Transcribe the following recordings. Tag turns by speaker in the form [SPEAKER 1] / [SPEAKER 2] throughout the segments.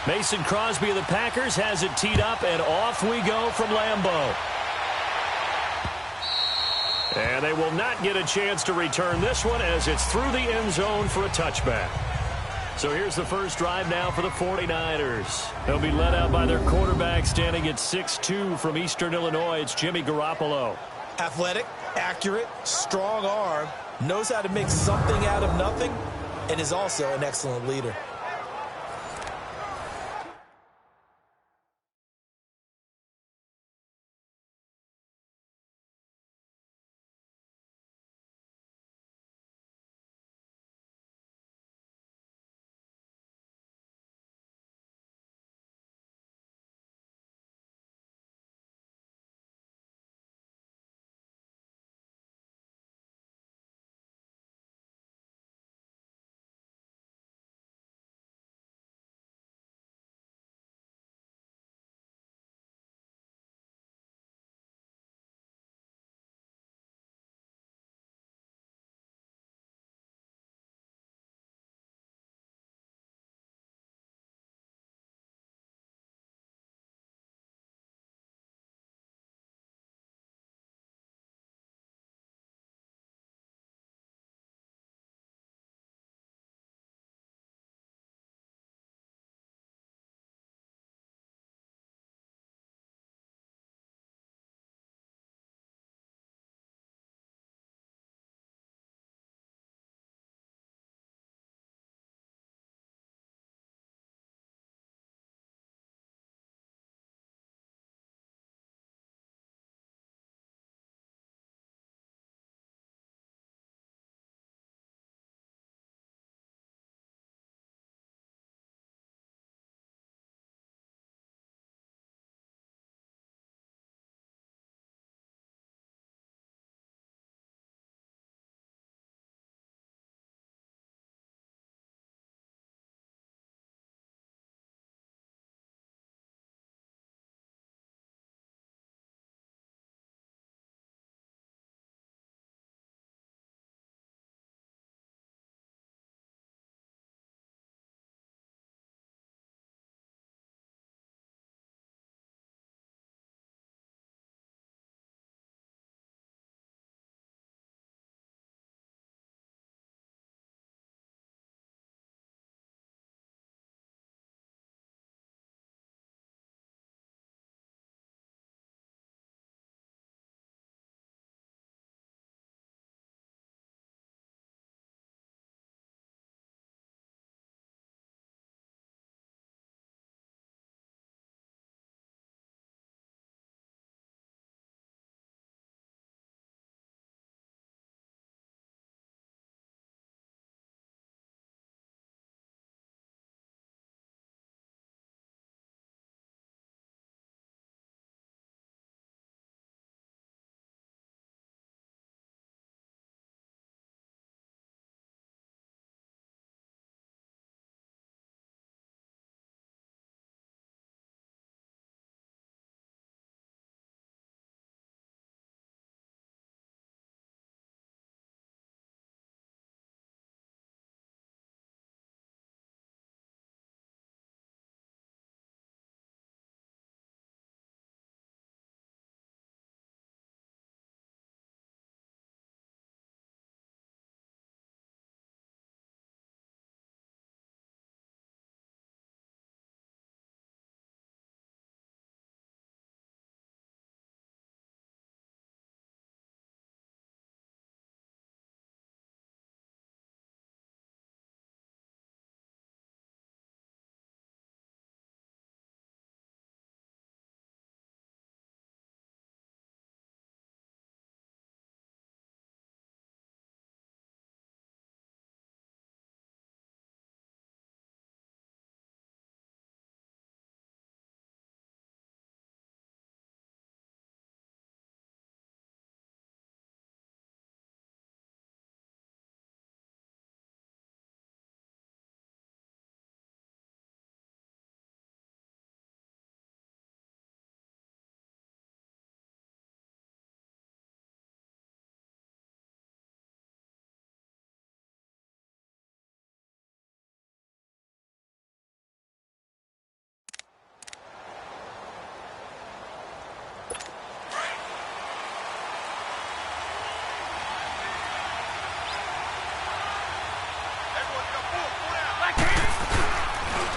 [SPEAKER 1] Mason Crosby of the Packers has it teed up, and off we go from Lambeau. And they will not get a chance to return this one as it's through the end zone for a touchback. So here's the first drive now for the 49ers. They'll be led out by their quarterback standing at 6'2" from Eastern Illinois. It's Jimmy Garoppolo.
[SPEAKER 2] Athletic, accurate, strong arm, knows how to make something out of nothing, and is also an excellent leader.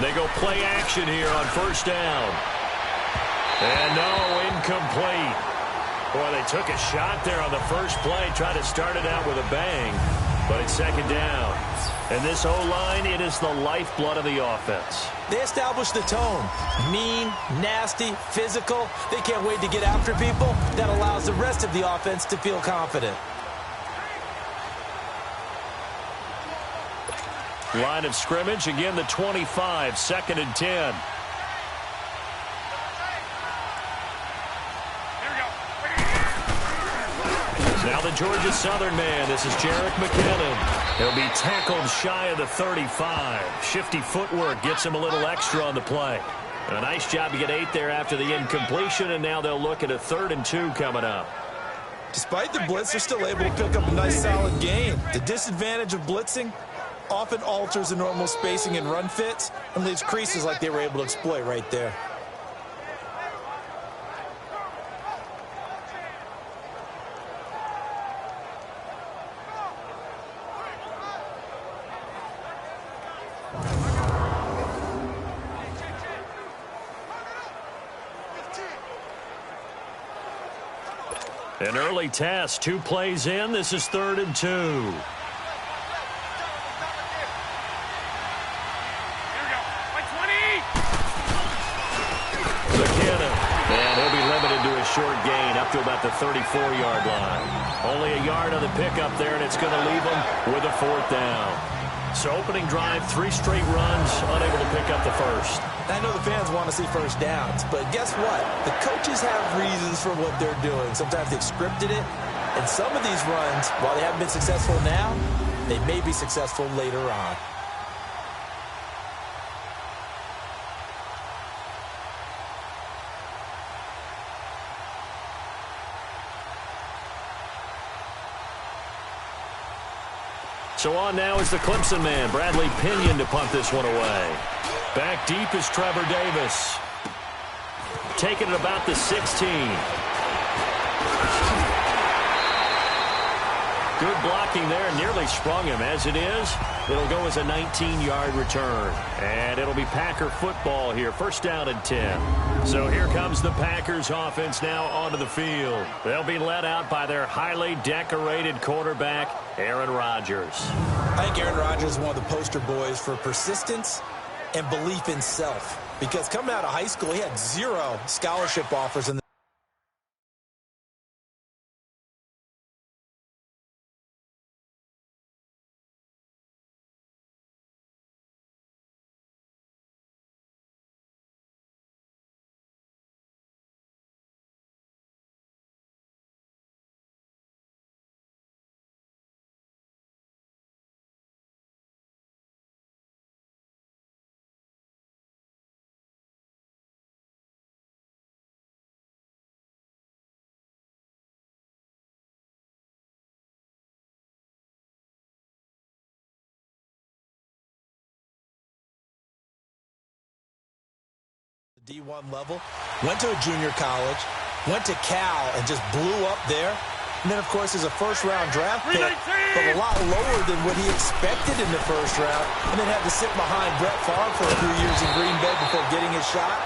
[SPEAKER 1] They go play action here on first down. And no, incomplete. Boy, they took a shot there on the first play, tried to start it out with a bang, but it's second down. And this O-line, it is the lifeblood of the offense.
[SPEAKER 2] They established the tone. Mean, nasty, physical. They can't wait to get after people. That allows the rest of the offense to feel confident.
[SPEAKER 1] Line of scrimmage, again the 25, 2nd and 10. Now the Georgia Southern man, this is Jerick McKinnon. He'll be tackled shy of the 35. Shifty footwork gets him a little extra on the play. A nice job to get 8 there after the incompletion, and now they'll look at a 3rd and 2 coming up.
[SPEAKER 2] Despite the blitz, they're still able to pick up a nice solid gain. The disadvantage of blitzing often alters the normal spacing and run fits and leaves creases like they were able to exploit right there.
[SPEAKER 1] An early test, 2 plays in. This is 3rd and 2. McKinnon, and he'll be limited to a short gain up to about the 34-yard line. Only a yard on the pickup there, and it's going to leave him with a 4th down. So opening drive, 3 straight runs, unable to pick up the first.
[SPEAKER 2] I know the fans want to see first downs, but guess what? The coaches have reasons for what they're doing. Sometimes they've scripted it, and some of these runs, while they haven't been successful now, they may be successful later on.
[SPEAKER 1] So on now is the Clemson man, Bradley Pinion, to punt this one away. Back deep is Trevor Davis. Taking it about the 16. Good blocking there, nearly sprung him. As it is, it'll go as a 19-yard return. And it'll be Packer football here, 1st down and 10. So here comes the Packers offense now onto the field. They'll be led out by their highly decorated quarterback, Aaron Rodgers.
[SPEAKER 2] I think Aaron Rodgers is one of the poster boys for persistence and belief in self. Because coming out of high school, he had 0 scholarship offers in the D1 level, went to a junior college, went to Cal and just blew up there. And then, of course, is a first-round draft pick, but a lot lower than what he expected in the first round, and then had to sit behind Brett Favre for a few years in Green Bay before getting his shot.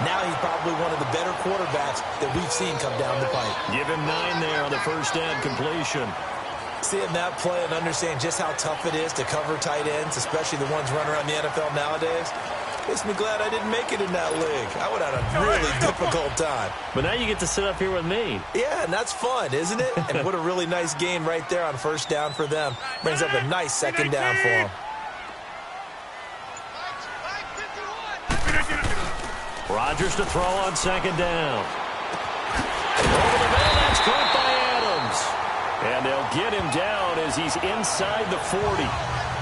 [SPEAKER 2] Now he's probably one of the better quarterbacks that we've seen come down the pipe.
[SPEAKER 1] Give him 9 there on the first down completion.
[SPEAKER 2] Seeing that play and understand just how tough it is to cover tight ends, especially the ones running around the NFL nowadays, makes me glad I didn't make it in that league. I would have had a really difficult time.
[SPEAKER 1] But now you get to sit up here with me.
[SPEAKER 2] Yeah, and that's fun, isn't it? And what a really nice gain right there on first down for them. Brings up a nice second down for them.
[SPEAKER 1] Rodgers to throw on second down. Over the middle, that's caught by Adams. And they'll get him down as he's inside the 40.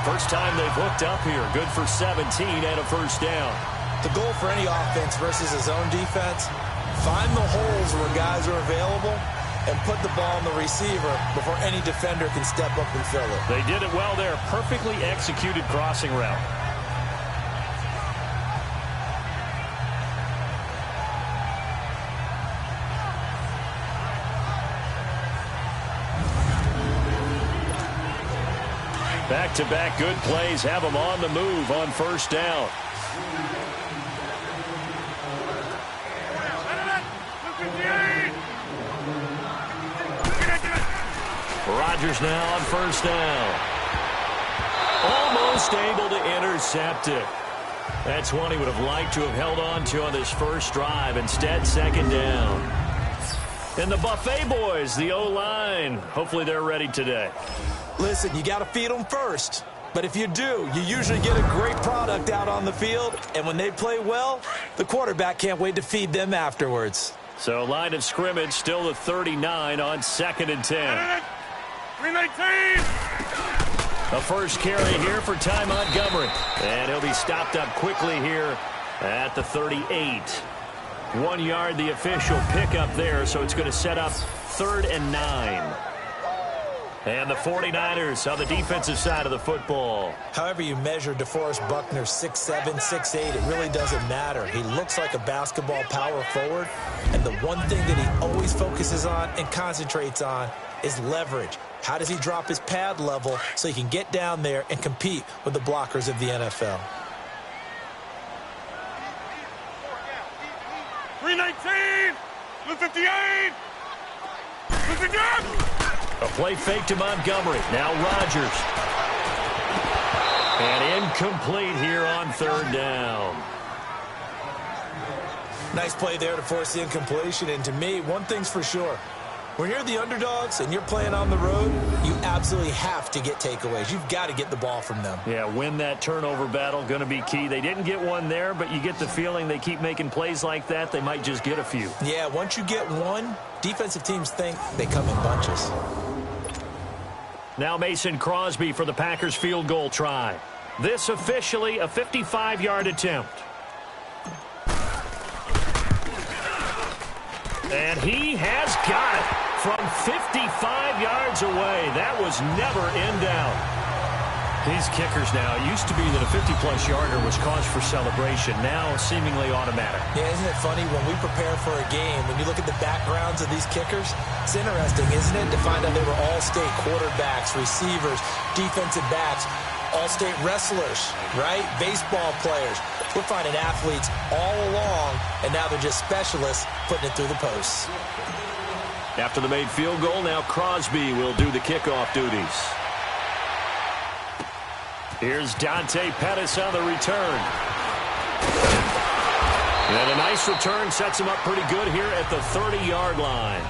[SPEAKER 1] First time they've hooked up here. Good for 17 and a first down.
[SPEAKER 2] The goal for any offense versus his own defense, find the holes where guys are available and put the ball on the receiver before any defender can step up and fill it.
[SPEAKER 1] They did it well there. Perfectly executed crossing route. Back-to-back good plays have them on the move on first down. Rodgers now on first down. Almost able to intercept it. That's one he would have liked to have held on to on this first drive. Instead, second down. And the Buffet boys, the O-line, hopefully they're ready today.
[SPEAKER 2] Listen, you got to feed them first. But if you do, you usually get a great product out on the field. And when they play well, the quarterback can't wait to feed them afterwards.
[SPEAKER 1] So line of scrimmage still the 39 on 2nd and 10. 319. A first carry here for Ty Montgomery. And he'll be stopped up quickly here at the 38. 1 yard, the official pickup there, so it's going to set up 3rd and 9. And the 49ers on the defensive side of the football.
[SPEAKER 2] However you measure DeForest Buckner, 6'7", 6'8", it really doesn't matter. He looks like a basketball power forward, and the one thing that he always focuses on and concentrates on is leverage. How does he drop his pad level so he can get down there and compete with the blockers of the NFL?
[SPEAKER 3] 319, 258, 258.
[SPEAKER 1] A play fake to Montgomery. Now Rodgers. And incomplete here on 3rd down.
[SPEAKER 2] Nice play there to force the incompletion. And to me, one thing's for sure. When you're the underdogs and you're playing on the road, you absolutely have to get takeaways. You've got to get the ball from them.
[SPEAKER 1] Yeah, win that turnover battle, going to be key. They didn't get one there, but you get the feeling they keep making plays like that, they might just get a few.
[SPEAKER 2] Yeah, once you get one, defensive teams think they come in bunches.
[SPEAKER 1] Now Mason Crosby for the Packers field goal try. This officially a 55-yard attempt. And he has got it from 55 yards away. That was never in doubt. These kickers now, it used to be that a 50-plus yarder was cause for celebration. Now seemingly automatic.
[SPEAKER 2] Yeah, isn't it funny when we prepare for a game, when you look at the backgrounds of these kickers, it's interesting, isn't it, to find out they were all-state quarterbacks, receivers, defensive backs, all-state wrestlers, right? Baseball players. We're finding athletes all along, and now they're just specialists putting it through the posts.
[SPEAKER 1] After the made field goal, now Crosby will do the kickoff duties. Here's Dante Pettis on the return. And a nice return sets him up pretty good here at the 30-yard line.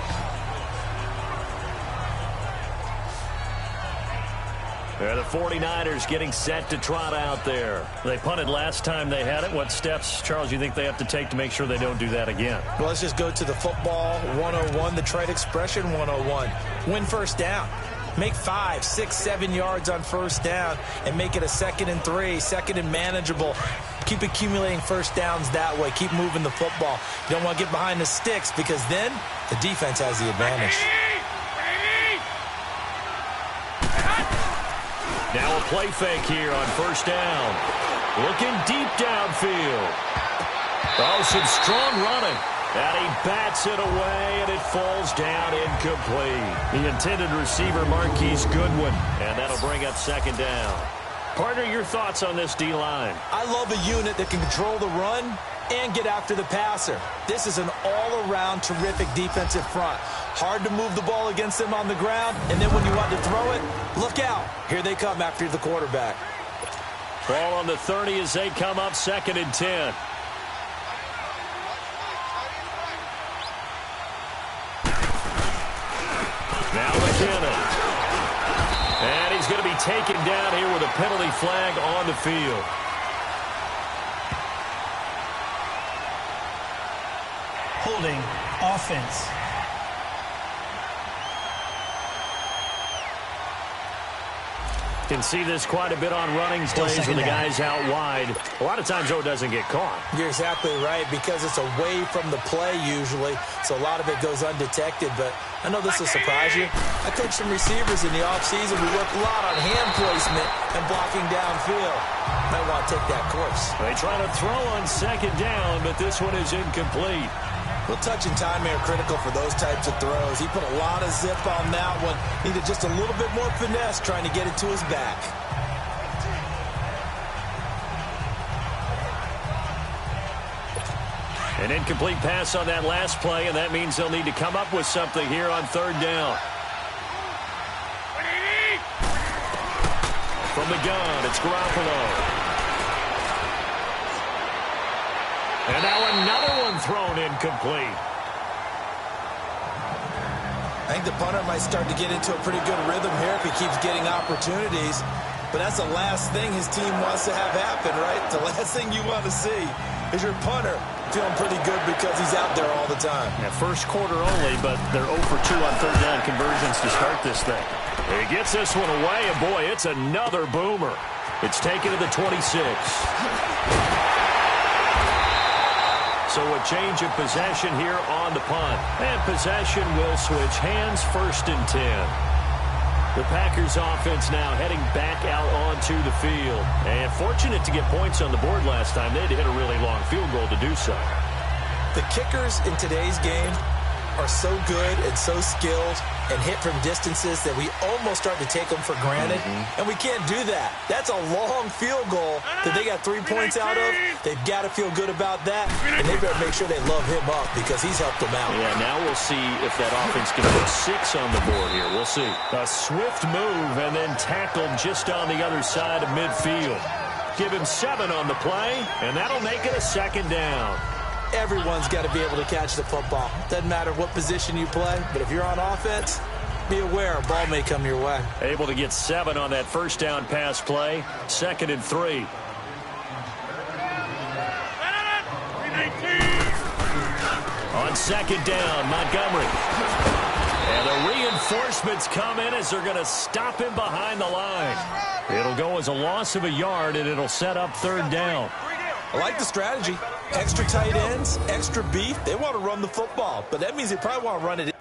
[SPEAKER 1] They're the 49ers getting set to trot out there. They punted last time they had it. What steps, Charles, you think they have to take to make sure they don't do that again?
[SPEAKER 2] Well, let's just go to the football 101, the trade expression 101. Win first down. Make 5, 6, 7 yards on first down and make it a 2nd and 3, 2nd and manageable. Keep accumulating first downs that way. Keep moving the football. You don't want to get behind the sticks because then the defense has the advantage.
[SPEAKER 1] Now a play fake here on first down. Looking deep downfield. Oh, some strong running. And he bats it away, and it falls down incomplete. The intended receiver, Marquise Goodwin. And that'll bring up 2nd down. Partner, your thoughts on this D-line?
[SPEAKER 2] I love a unit that can control the run and get after the passer. This is an all-around terrific defensive front. Hard to move the ball against them on the ground, and then when you want to throw it, look out. Here they come after the quarterback.
[SPEAKER 1] Ball on the 30 as they come up 2nd and 10. Now McKinnon. And he's going to be taken down here with a penalty flag on the field.
[SPEAKER 4] Holding offense.
[SPEAKER 1] Can see this quite a bit on running plays when the guy's out wide. A lot of times, though, it doesn't get caught.
[SPEAKER 2] You're exactly right, because it's away from the play usually, so a lot of it goes undetected. But I know this will surprise you. I coached some receivers in the offseason. We work a lot on hand placement and blocking downfield. Might want to take that course.
[SPEAKER 1] They try to throw on 2nd down, but this one is incomplete.
[SPEAKER 2] Well, touch and timing are critical for those types of throws. He put a lot of zip on that one. Needed just a little bit more finesse trying to get it to his back.
[SPEAKER 1] An incomplete pass on that last play, and that means they'll need to come up with something here on third down. From the gun, it's Garoppolo. And now another one thrown incomplete.
[SPEAKER 2] I think the punter might start to get into a pretty good rhythm here if he keeps getting opportunities. But that's the last thing his team wants to have happen, right? The last thing you want to see is your punter feeling pretty good because he's out there all the time.
[SPEAKER 1] Yeah, first quarter only, but they're 0 for 2 on third down conversions to start this thing. He gets this one away, and boy, it's another boomer. It's taken to the 26. So a change of possession here on the punt. And possession will switch hands, 1st and 10. The Packers offense now heading back out onto the field. And fortunate to get points on the board last time. They had to hit a really long field goal to do so.
[SPEAKER 2] The kickers in today's game are so good and so skilled and hit from distances that we almost start to take them for granted. And we can't do that. That's a long field goal that they got 3 points out of. They've got to feel good about that, and they better make sure they love him up because he's helped them out.
[SPEAKER 1] Yeah, now we'll see if that offense can put 6 on the board here. We'll see. A swift move and then tackled just on the other side of midfield. Give him 7 on the play, and that'll make it a 2nd down.
[SPEAKER 2] Everyone's got to be able to catch the football. Doesn't matter what position you play, but if you're on offense, be aware a ball may come your way.
[SPEAKER 1] Able to get 7 on that first down pass play. 2nd and 3. On 2nd down, Montgomery. And the reinforcements come in as they're going to stop him behind the line. It'll go as a loss of a yard, and it'll set up 3rd down.
[SPEAKER 2] I like the strategy. Extra tight ends, extra beef. They want to run the football, but that means they probably want to run it.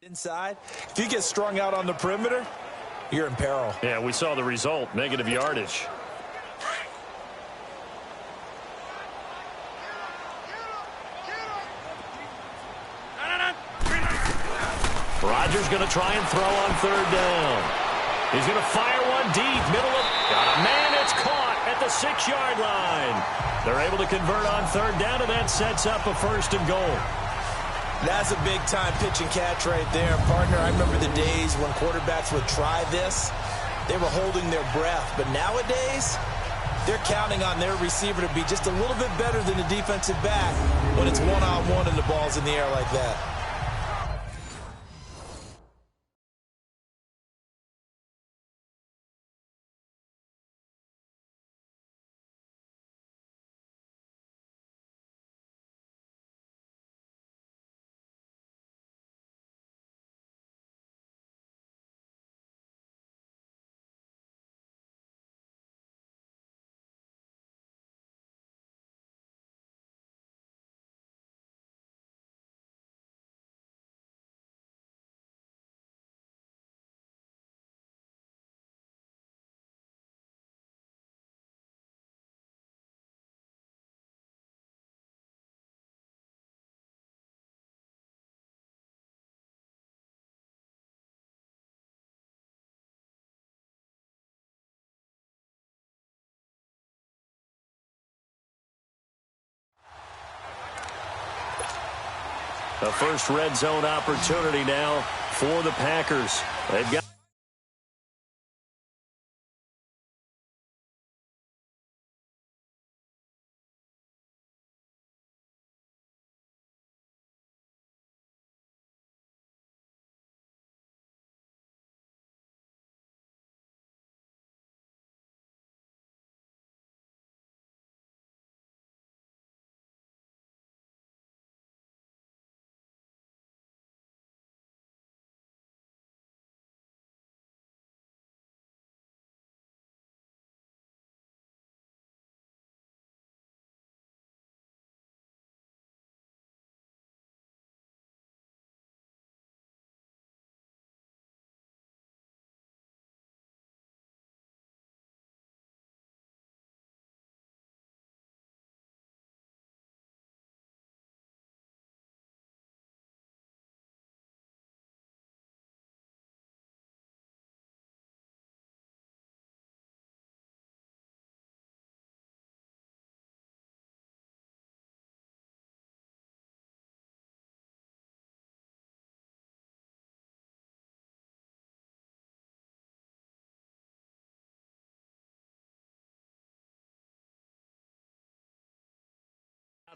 [SPEAKER 2] Inside, if you get strung out on the perimeter, you're in peril.
[SPEAKER 1] Yeah, we saw the result, negative yardage. Rodgers going to try and throw on 3rd down. He's going to fire one deep, middle of... Got a man, it's caught at the 6-yard line. They're able to convert on 3rd down, and that sets up a 1st and goal.
[SPEAKER 2] That's a big-time pitch and catch right there, partner. I remember the days when quarterbacks would try this. They were holding their breath. But nowadays, they're counting on their receiver to be just a little bit better than the defensive back when it's one-on-one and the ball's in the air like that.
[SPEAKER 1] A first red zone opportunity now for the Packers. They've got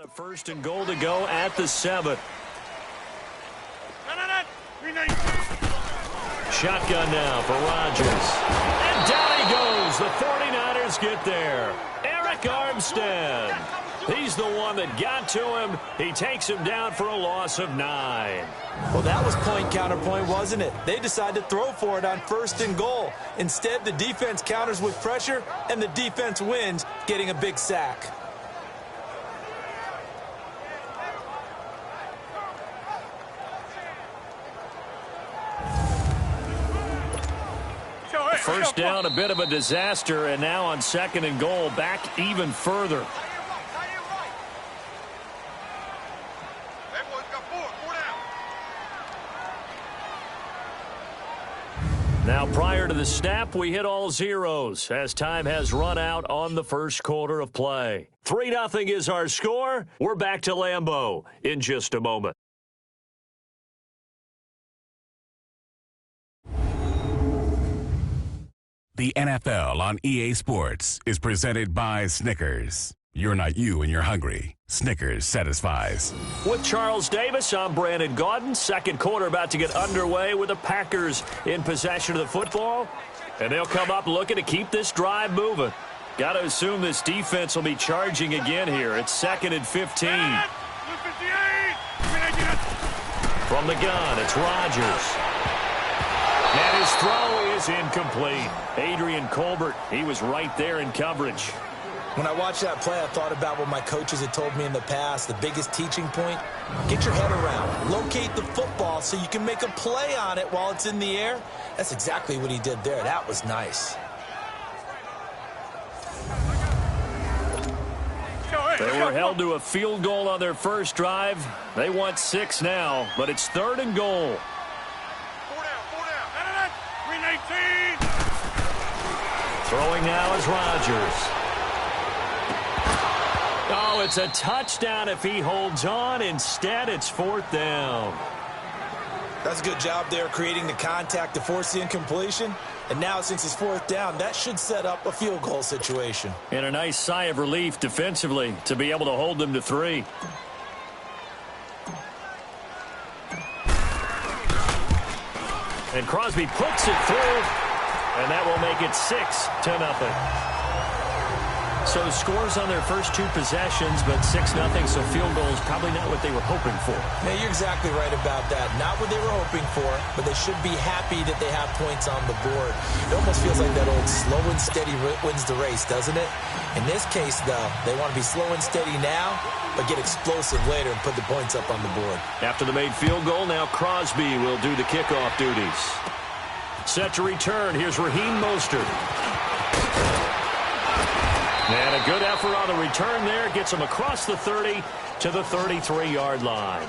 [SPEAKER 1] a first and goal to go at the 7. Shotgun now for Rodgers. And down he goes. The 49ers get there. Eric Armstead. He's the one that got to him. He takes him down for a loss of 9.
[SPEAKER 2] Well, that was point counterpoint, wasn't it? They decided to throw for it on first and goal. Instead, the defense counters with pressure, and the defense wins, getting a big sack.
[SPEAKER 1] First down, a bit of a disaster, and now on second and goal, back even further. Now, prior to the snap, we hit all zeros as time has run out on the first quarter of play. 3-0 is our score. We're back to Lambeau in just a moment.
[SPEAKER 5] The NFL on EA Sports is presented by Snickers. You're not you when you're hungry. Snickers satisfies.
[SPEAKER 1] With Charles Davis, I'm Brandon Gaudin. Second quarter about to get underway with the Packers in possession of the football. And they'll come up looking to keep this drive moving. Got to assume this defense will be charging again here. It's 2nd and 15. From the gun, it's Rodgers. And his throw is incomplete. Adrian Colbert, he was right there in coverage.
[SPEAKER 2] When I watched that play, I thought about what my coaches had told me in the past. The biggest teaching point, get your head around. Locate the football so you can make a play on it while it's in the air. That's exactly what he did there. That was nice.
[SPEAKER 1] They were held to a field goal on their first drive. They want 6 now, but it's 3rd and goal. Throwing now is Rodgers. Oh, it's a touchdown if he holds on. Instead, it's 4th down.
[SPEAKER 2] That's a good job there creating the contact to force the incompletion. And now, since it's 4th down, that should set up a field goal situation.
[SPEAKER 1] And a nice sigh of relief defensively to be able to hold them to 3. And Crosby puts it through. And that will make it 6-0. So scores on their first 2 possessions, but 6-0, so field goal is probably not what they were hoping for.
[SPEAKER 2] Yeah, you're exactly right about that. Not what they were hoping for, but they should be happy that they have points on the board. It almost feels like that old slow and steady wins the race, doesn't it? In this case, though, they want to be slow and steady now, but get explosive later and put the points up on the board.
[SPEAKER 1] After the made field goal, now Crosby will do the kickoff duties. Set to return. Here's Raheem Mostert. And a good effort on the return there. Gets him across the 30 to the 33-yard line.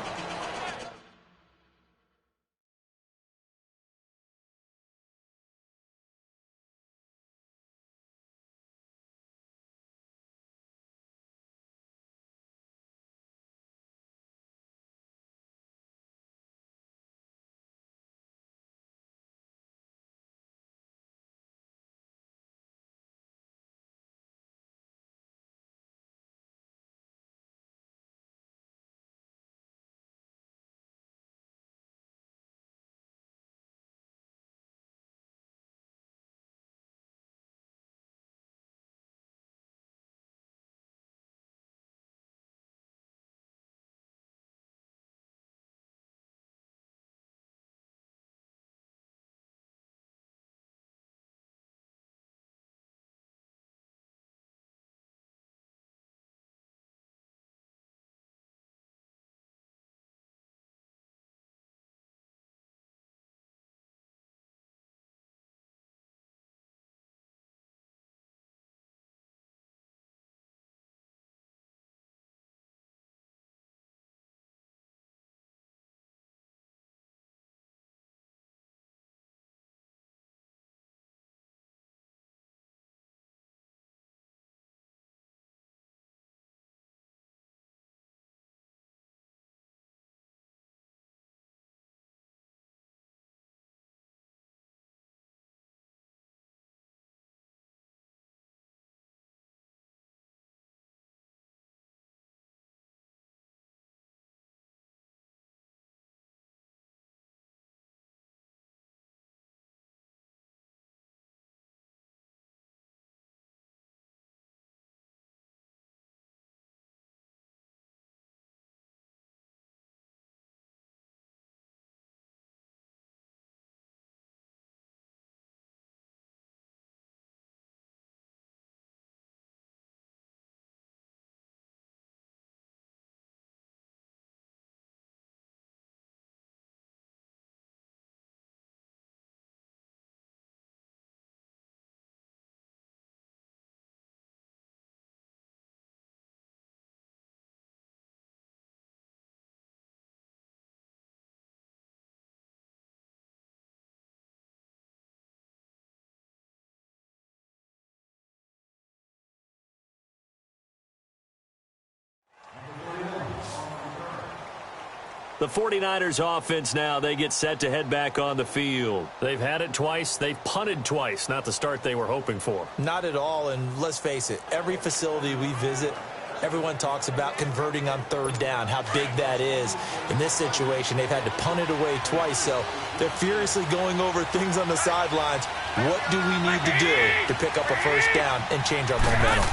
[SPEAKER 1] The 49ers offense now, they get set to head back on the field. They've had it twice. They've punted twice. Not the start they were hoping for.
[SPEAKER 2] Not at all, and let's face it, every facility we visit, everyone talks about converting on third down, how big that is. In this situation, they've had to punt it away twice, so they're furiously going over things on the sidelines. What do we need to do to pick up a first down and change our momentum?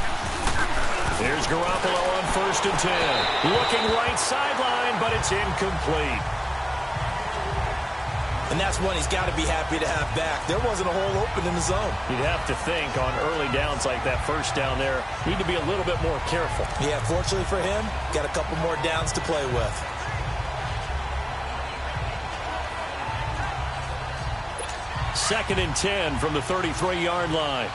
[SPEAKER 1] Here's Garoppolo on 1st and 10. Looking right sideline, but it's incomplete.
[SPEAKER 2] And that's one he's got to be happy to have back. There wasn't a hole open in the zone.
[SPEAKER 1] You'd have to think on early downs like that first down there, need to be a little bit more careful.
[SPEAKER 2] Yeah, fortunately for him, got a couple more downs to play with.
[SPEAKER 1] Second and 10 from the 33-yard line.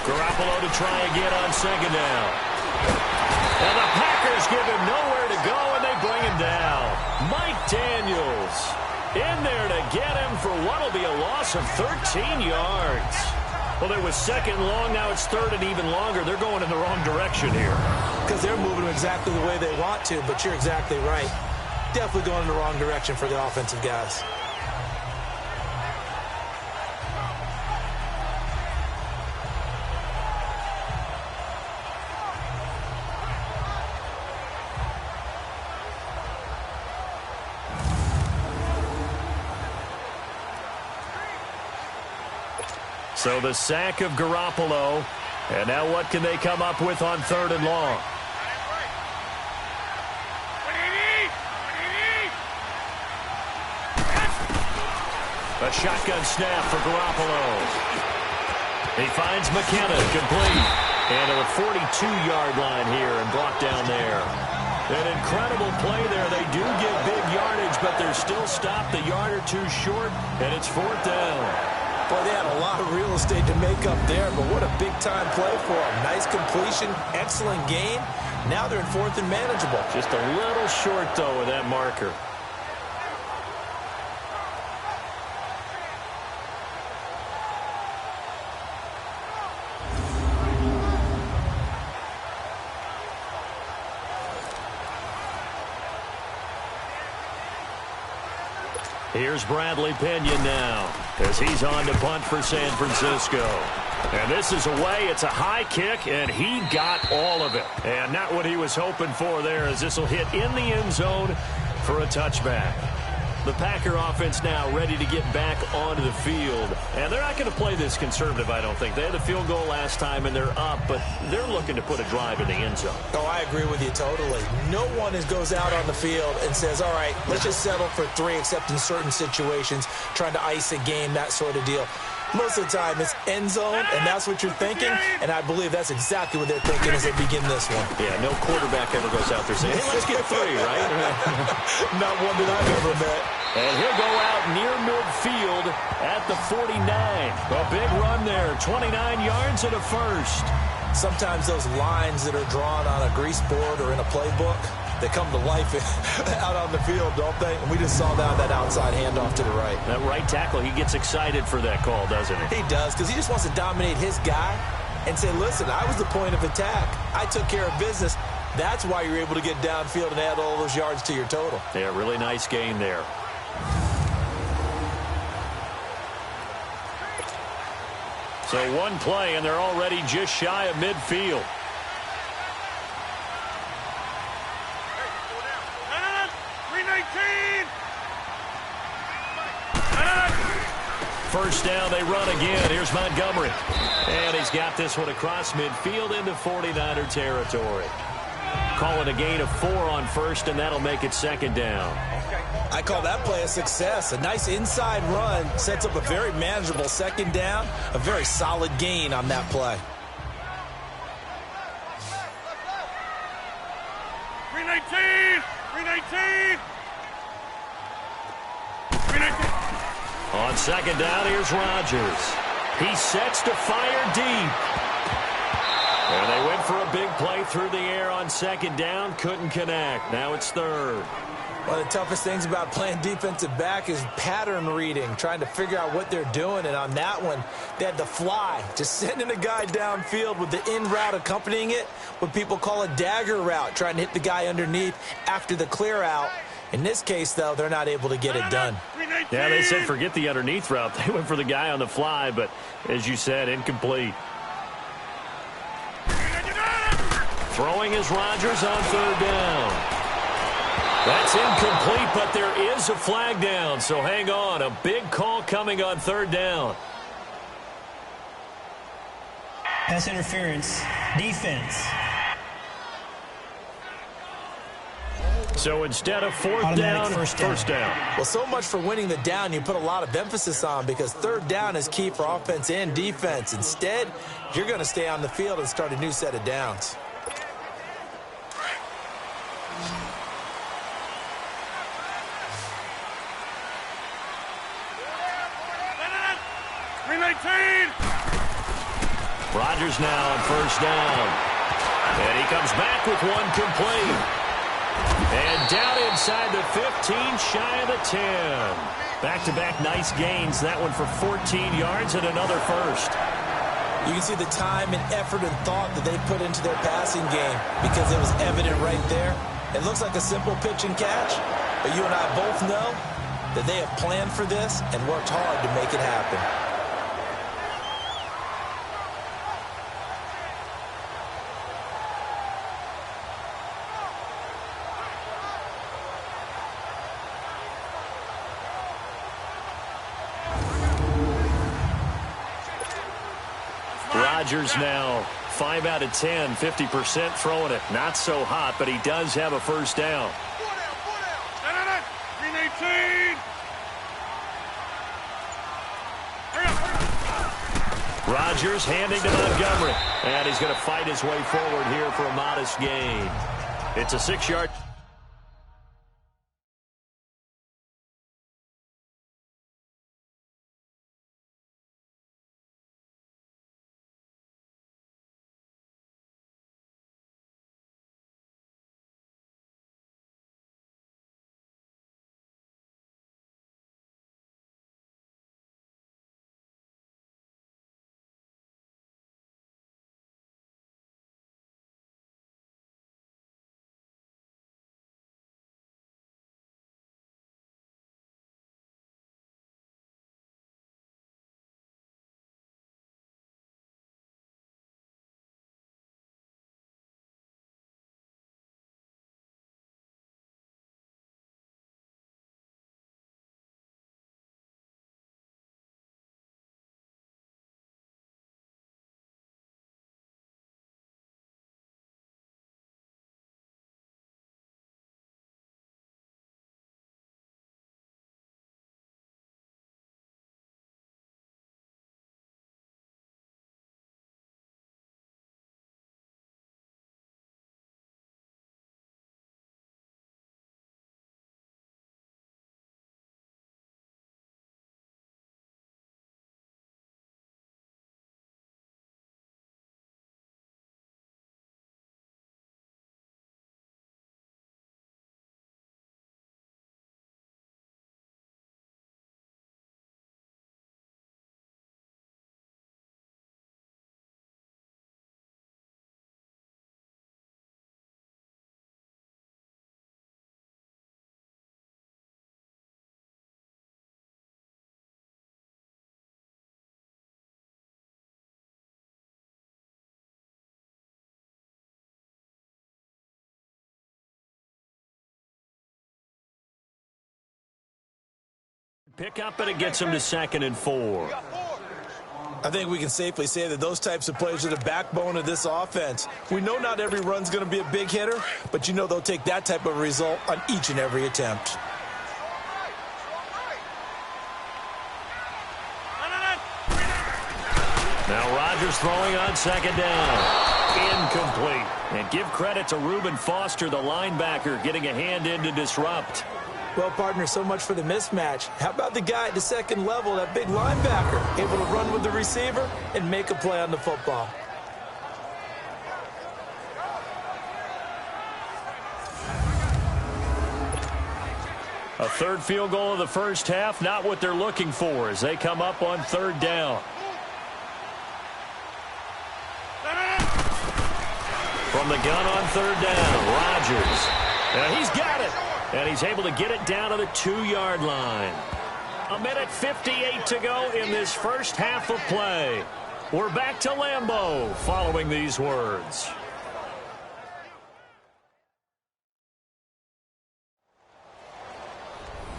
[SPEAKER 1] Garoppolo to try again on second down. And the Packers give him nowhere to go, and they bring him down. Mike Daniels in there to get him for what will be a loss of 13 yards. Well, it was second and long. Now it's third and even longer. They're going in the wrong direction here.
[SPEAKER 2] Because they're moving exactly the way they want to, but you're exactly right. Definitely going in the wrong direction for the offensive guys.
[SPEAKER 1] So the sack of Garoppolo. And now what can they come up with on third and long? A shotgun snap for Garoppolo. He finds McKenna, complete. And to the 42-yard line here and brought down there. An incredible play there. They do get big yardage, but they're still stopped a yard or two short, and it's fourth down.
[SPEAKER 2] Boy, they had a lot of real estate to make up there, but what a big-time play for them. Nice completion, excellent gain. Now they're in fourth and manageable.
[SPEAKER 1] Just a little short, though, with that marker. Here's Bradley Pinion now as he's on to punt for San Francisco. And this is away. It's a high kick, and he got all of it. And not what he was hoping for there, as this will hit in the end zone for a touchback. The Packer offense now ready to get back onto the field. And they're not going to play this conservative, I don't think. They had a field goal last time, and they're up, but they're looking to put a drive in the end zone.
[SPEAKER 2] Oh, I agree with you totally. No one goes out on the field and says, all right, let's just settle for 3, except in certain situations, trying to ice a game, that sort of deal. Most of the time, it's end zone, and that's what you're thinking, and I believe that's exactly what they're thinking as they begin this one.
[SPEAKER 1] Yeah, no quarterback ever goes out there saying, hey, let's get 3, right?
[SPEAKER 2] Not one that I've ever met.
[SPEAKER 1] And he'll go out near midfield at the 49. A big run there, 29 yards and a first.
[SPEAKER 2] Sometimes those lines that are drawn on a grease board or in a playbook, they come to life out on the field, don't they? And we just saw that outside handoff to the right.
[SPEAKER 1] That right tackle, he gets excited for that call, doesn't he?
[SPEAKER 2] He does, because he just wants to dominate his guy and say, listen, I was the point of attack. I took care of business. That's why you're able to get downfield and add all those yards to your total.
[SPEAKER 1] Yeah, really nice gain there. So one play, and they're already just shy of midfield. First down, they run again. Here's Montgomery. And he's got this one across midfield into 49er territory. Call it a gain of 4 on first, and that'll make it second down.
[SPEAKER 2] I call that play a success. A nice inside run sets up a very manageable second down. A very solid gain on that play.
[SPEAKER 3] 319! 319! 319!
[SPEAKER 1] On second down, here's Rodgers. He sets to fire deep. And they went for a big play through the air on second down. Couldn't connect. Now it's third.
[SPEAKER 2] One of the toughest things about playing defensive back is pattern reading, trying to figure out what they're doing. And on that one, they had to fly, just sending a guy downfield with the in route accompanying it, what people call a dagger route, trying to hit the guy underneath after the clear out. In this case, though, they're not able to get it done.
[SPEAKER 1] Yeah, they said forget the underneath route. They went for the guy on the fly, but as you said, incomplete. Throwing is Rodgers on third down. That's incomplete, but there is a flag down, so hang on. A big call coming on third down.
[SPEAKER 4] Pass interference, defense.
[SPEAKER 1] So instead of fourth down, first down.
[SPEAKER 2] Well, so much for winning the down you put a lot of emphasis on, because third down is key for offense and defense. Instead, you're going to stay on the field and start a new set of downs.
[SPEAKER 1] Rodgers now on first down. And he comes back with one complete. And down inside the 15, shy of the 10. Back-to-back nice gains. That one for 14 yards and another first.
[SPEAKER 2] You can see the time and effort and thought that they put into their passing game, because it was evident right there. It looks like a simple pitch and catch, but you and I both know that they have planned for this and worked hard to make it happen.
[SPEAKER 1] Rodgers now 5 out of 10, 50% throwing it. Not so hot, but he does have a first down.
[SPEAKER 3] 318.
[SPEAKER 1] Rodgers handing to Montgomery. And he's going to fight his way forward here for a modest gain. It's a 6-yard. Pick up, and it gets him to 2nd and 4.
[SPEAKER 2] I think we can safely say that those types of plays are the backbone of this offense. We know not every run's going to be a big hitter, but you know they'll take that type of result on each and every attempt.
[SPEAKER 1] Now Rodgers throwing on 2nd down. Incomplete. And give credit to Reuben Foster, the linebacker, getting a hand in to disrupt.
[SPEAKER 2] Well, partner, so much for the mismatch. How about the guy at the second level, that big linebacker, able to run with the receiver and make a play on the football?
[SPEAKER 1] A third field goal of the first half, not what they're looking for as they come up on third down. From the gun on third down, Rodgers. And he's got it. And he's able to get it down to the 2-yard line. 1:58 to go in this first half of play. We're back to Lambeau following these words.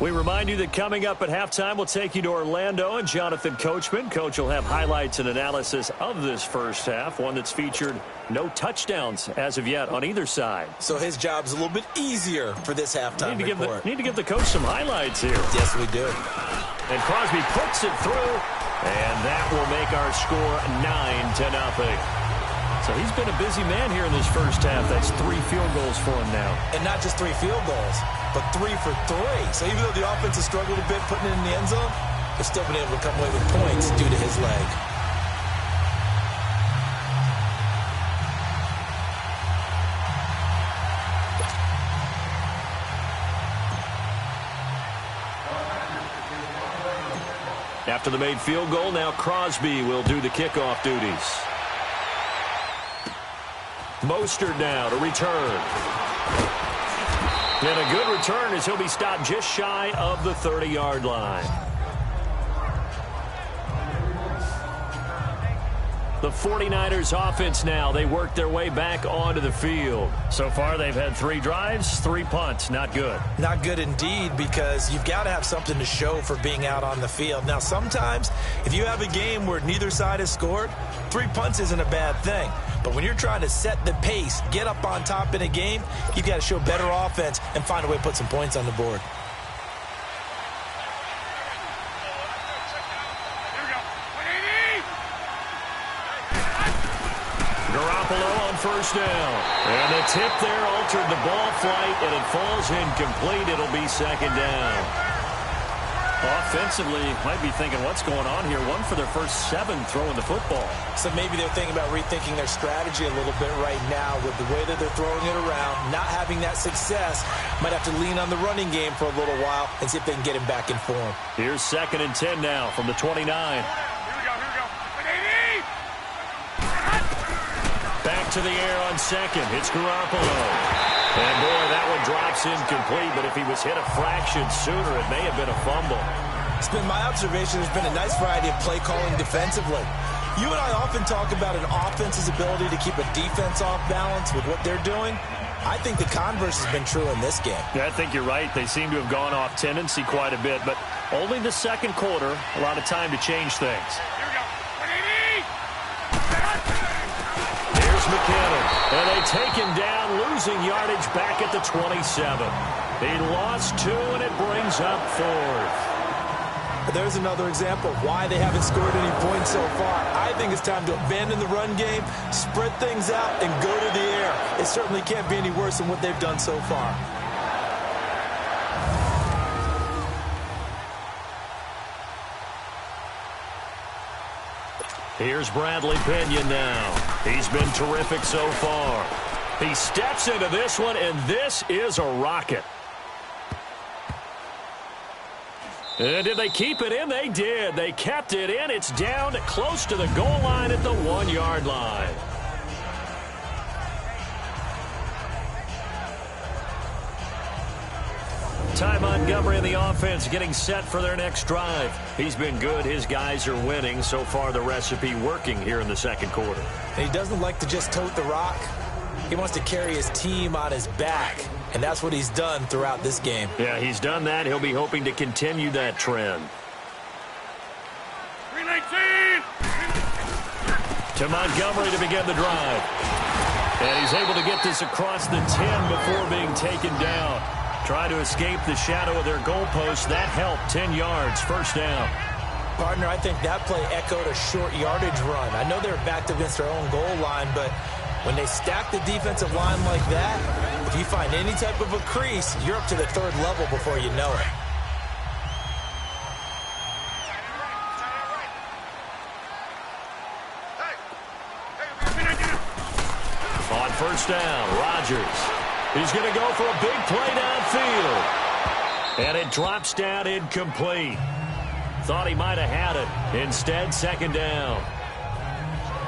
[SPEAKER 1] We remind you that coming up at halftime, we'll take you to Orlando and Jonathan Coachman. Coach will have highlights and analysis of this first half, one that's featured no touchdowns as of yet on either side.
[SPEAKER 2] So his job's a little bit easier for this halftime report.
[SPEAKER 1] Need to give the coach some highlights here.
[SPEAKER 2] Yes, we do.
[SPEAKER 1] And Crosby puts it through, and that will make our score 9-0. So he's been a busy man here in this first half. That's 3 field goals for him now.
[SPEAKER 2] And not just 3 field goals, but 3 for 3. So even though the offense has struggled a bit putting it in the end zone, they've still been able to come away with points due to his leg.
[SPEAKER 1] After the made field goal, now Crosby will do the kickoff duties. Mostert now to return. And a good return as he'll be stopped just shy of the 30-yard line. The 49ers offense now, they work their way back onto the field. So far, they've had 3 drives, 3 punts. Not good.
[SPEAKER 2] Not good indeed, because you've got to have something to show for being out on the field. Now, sometimes, if you have a game where neither side has scored, 3 punts isn't a bad thing. But when you're trying to set the pace, get up on top in a game, you've got to show better offense and find a way to put some points on the board.
[SPEAKER 1] First down. And the tip there altered the ball flight, and it falls incomplete. It'll be second down. Offensively, might be thinking, what's going on here? 1 for their first 7 throwing the football.
[SPEAKER 2] So maybe they're thinking about rethinking their strategy a little bit right now with the way that they're throwing it around, not having that success. Might have to lean on the running game for a little while and see if they can get him back in form.
[SPEAKER 1] Here's 2nd and 10 now from the 29. Back to the air on 2nd. It's Garoppolo. And, boy, that one drops incomplete, but if he was hit a fraction sooner, it may have been a fumble.
[SPEAKER 2] It's been my observation there's been a nice variety of play calling defensively. You and I often talk about an offense's ability to keep a defense off balance with what they're doing. I think the converse has been true in this game.
[SPEAKER 1] Yeah, I think you're right. They seem to have gone off tendency quite a bit, but only the second quarter, a lot of time to change things. McKinnon, and they take him down, losing yardage back at the 27. He lost 2, and it brings up 4th.
[SPEAKER 2] There's another example of why they haven't scored any points so far. I think it's time to abandon the run game, spread things out, and go to the air. It certainly can't be any worse than what they've done so far.
[SPEAKER 1] Here's Bradley Pinion now. He's been terrific so far. He steps into this one, and this is a rocket. And did they keep it in? They did. They kept it in. It's down close to the goal line at the 1-yard line. Ty Montgomery and the offense getting set for their next drive. He's been good. His guys are winning. So far, the recipe working here in the second quarter.
[SPEAKER 2] And he doesn't like to just tote the rock. He wants to carry his team on his back, and that's what he's done throughout this game.
[SPEAKER 1] Yeah, he's done that. He'll be hoping to continue that trend.
[SPEAKER 3] 319!
[SPEAKER 1] To Montgomery to begin the drive. And he's able to get this across the 10 before being taken down. Trying to escape the shadow of their goalpost. That helped. 10 yards, first down.
[SPEAKER 2] Partner, I think that play echoed a short yardage run. I know they're backed against their own goal line, but when they stack the defensive line like that, if you find any type of a crease, you're up to the 3rd level before you know it.
[SPEAKER 1] On first down, Rodgers. He's going to go for a big play downfield. And it drops down incomplete. Thought he might have had it. Instead, second down.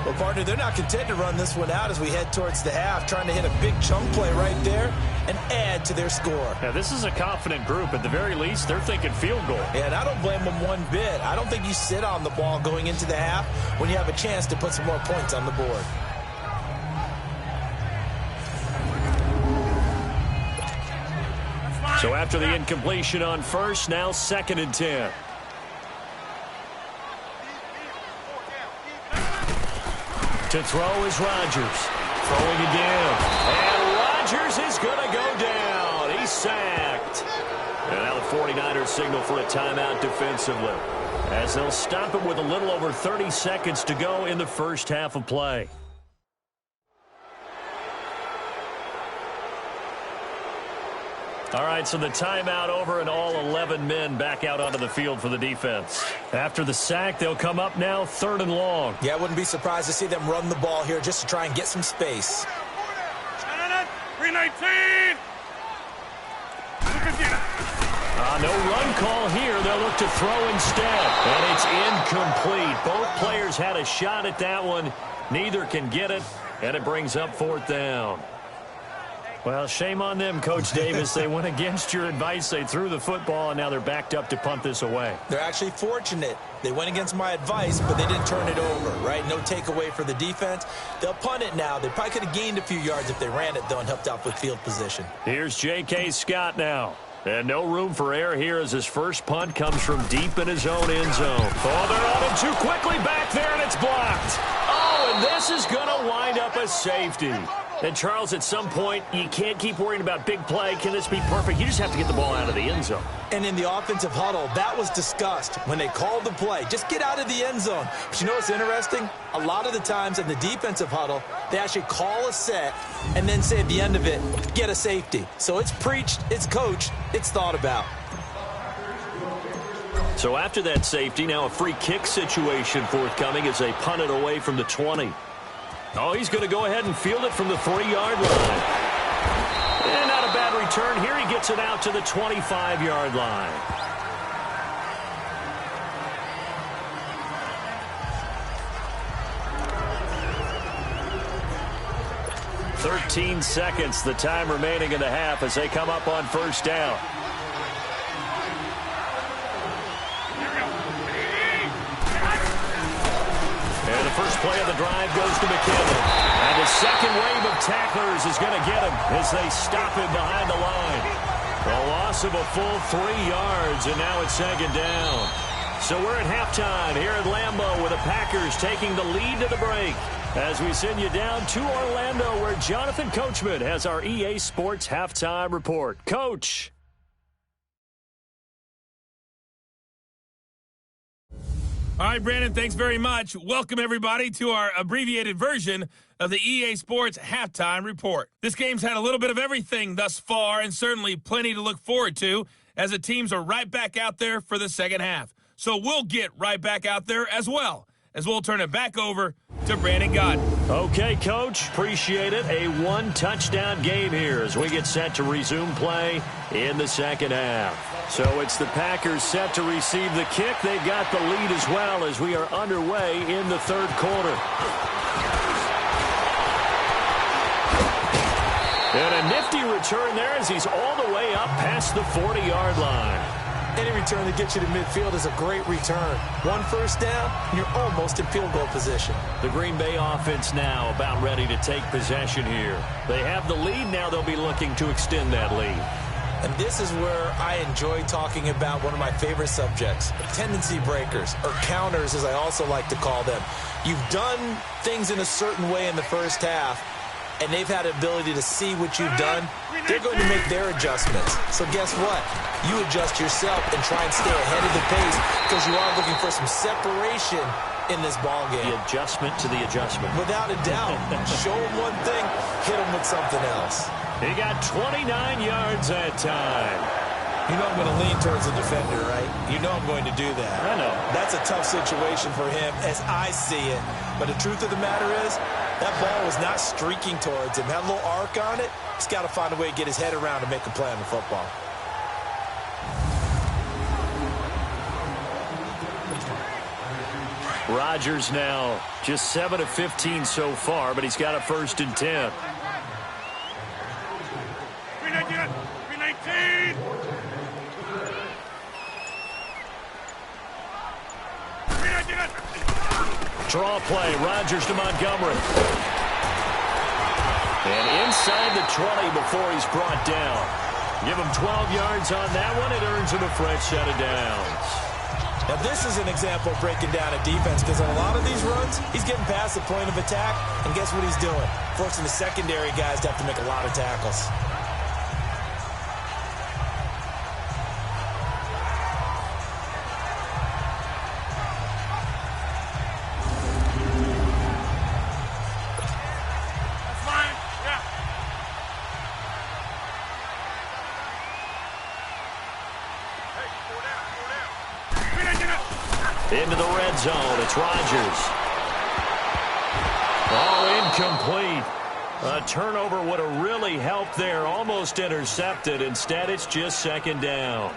[SPEAKER 2] Well, partner, they're not content to run this one out as we head towards the half, trying to hit a big chunk play right there and add to their score.
[SPEAKER 1] Now, this is a confident group. At the very least, they're thinking field goal.
[SPEAKER 2] Yeah, and I don't blame them one bit. I don't think you sit on the ball going into the half when you have a chance to put some more points on the board.
[SPEAKER 1] So after the incompletion on first, now 2nd and 10. To throw is Rodgers. Throwing again. And Rodgers is going to go down. He's sacked. And now the 49ers signal for a timeout defensively, as they'll stop it with a little over 30 seconds to go in the first half of play. All right, so the timeout over and all 11 men back out onto the field for the defense. After the sack, they'll come up now 3rd and long.
[SPEAKER 2] Yeah, I wouldn't be surprised to see them run the ball here just to try and get some space.
[SPEAKER 3] 319.
[SPEAKER 1] No run call here. They'll look to throw instead. And it's incomplete. Both players had a shot at that one. Neither can get it, and it brings up 4th down. Well, shame on them, Coach Davis. They went against your advice. They threw the football, and now they're backed up to punt this away.
[SPEAKER 2] They're actually fortunate. They went against my advice, but they didn't turn it over, right? No takeaway for the defense. They'll punt it now. They probably could have gained a few yards if they ran it, though, and helped out with field position.
[SPEAKER 1] Here's J.K. Scott now. And no room for error here as his first punt comes from deep in his own end zone. Oh, they're on him too quickly back there, and it's blocked. Oh, and this is going to wind up a safety. And, Charles, at some point, you can't keep worrying about big play. Can this be perfect? You just have to get the ball out of the end zone.
[SPEAKER 2] And in the offensive huddle, that was discussed when they called the play. Just get out of the end zone. But you know what's interesting? A lot of the times in the defensive huddle, they actually call a set and then say at the end of it, get a safety. So it's preached, it's coached, it's thought about.
[SPEAKER 1] So after that safety, now a free kick situation forthcoming as they punt it away from the 20. Oh, he's going to go ahead and field it from the 3-yard line. And not a bad return. Here he gets it out to the 25-yard line. "13 seconds, the time remaining in the half as they come up on first down. And the first play of the drive goes to McKinnon. And the second wave of tacklers is going to get him as they stop him behind the line. A loss of a full 3 yards, and now it's 2nd down. So we're at halftime here at Lambeau with the Packers taking the lead to the break, as we send you down to Orlando where Jonathan Coachman has our EA Sports Halftime Report. Coach.
[SPEAKER 3] All right, Brandon, thanks very much. Welcome, everybody, to our abbreviated version of the EA Sports Halftime Report. This game's had a little bit of everything thus far, and certainly plenty to look forward to, as the teams are right back out there for the second half. So we'll get right back out there as well, as we'll turn it back over to Brandon Godden.
[SPEAKER 1] Okay, Coach, appreciate it. A 1-touchdown game here as we get set to resume play in the second half. So it's the Packers set to receive the kick. They've got the lead as well as we are underway in the third quarter. And a nifty return there as he's all the way up past the 40-yard line.
[SPEAKER 2] Any return that gets you to midfield is a great return. 1 first down, and you're almost in field goal position.
[SPEAKER 1] The Green Bay offense now about ready to take possession here. They have the lead now. They'll be looking to extend that lead.
[SPEAKER 2] And this is where I enjoy talking about one of my favorite subjects, tendency breakers, or counters as I also like to call them. You've done things in a certain way in the first half, and they've had the ability to see what you've done. They're going to make their adjustments. So guess what? You adjust yourself and try and stay ahead of the pace because you are looking for some separation in this ball game.
[SPEAKER 1] The adjustment to the adjustment.
[SPEAKER 2] Without a doubt. Show them one thing, hit them with something else.
[SPEAKER 1] He got 29 yards that time.
[SPEAKER 2] You know I'm going to lean towards the defender, right? You know I'm going to do that.
[SPEAKER 1] I know.
[SPEAKER 2] That's a tough situation for him as I see it. But the truth of the matter is, that ball was not streaking towards him. Had a little arc on it. He's got to find a way to get his head around and make a play on the football.
[SPEAKER 1] Rodgers now just 7 of 15 so far, but he's got a 1st and 10. Draw play, Rodgers to Montgomery. And inside the 20 before he's brought down. Give him 12 yards on that one. It earns him a fresh set of downs.
[SPEAKER 2] Now, this is an example of breaking down a defense, because on a lot of these runs, he's getting past the point of attack, and guess what he's doing? Forcing the secondary guys to have to make a lot of tackles.
[SPEAKER 1] Into the red zone, it's Rodgers. Oh, incomplete. A turnover would have really helped there, almost intercepted. Instead, it's just 2nd down.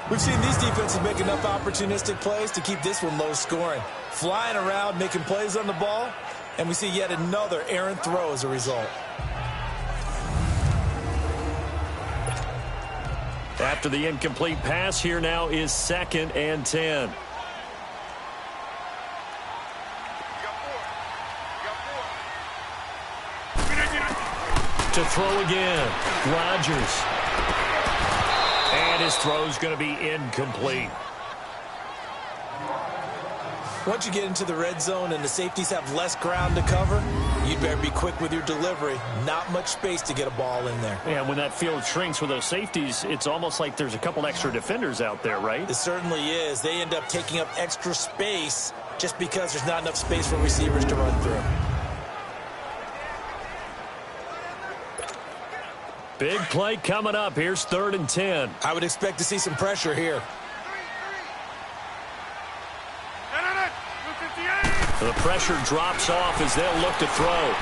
[SPEAKER 2] We've seen these defenses make enough opportunistic plays to keep this one low scoring. Flying around, making plays on the ball, and we see yet another errant throw as a result.
[SPEAKER 1] After the incomplete pass, here now is 2nd and 10. To throw again, Rodgers. And his throw's going to be incomplete.
[SPEAKER 2] Once you get into the red zone and the safeties have less ground to cover, you'd better be quick with your delivery. Not much space to get a ball in there.
[SPEAKER 1] And when that field shrinks with those safeties, it's almost like there's a couple extra defenders out there, right?
[SPEAKER 2] It certainly is. They end up taking up extra space just because there's not enough space for receivers to run through.
[SPEAKER 1] Big play coming up. Here's 3rd and 10.
[SPEAKER 2] I would expect to see some pressure here.
[SPEAKER 1] The pressure drops off as they'll look to throw.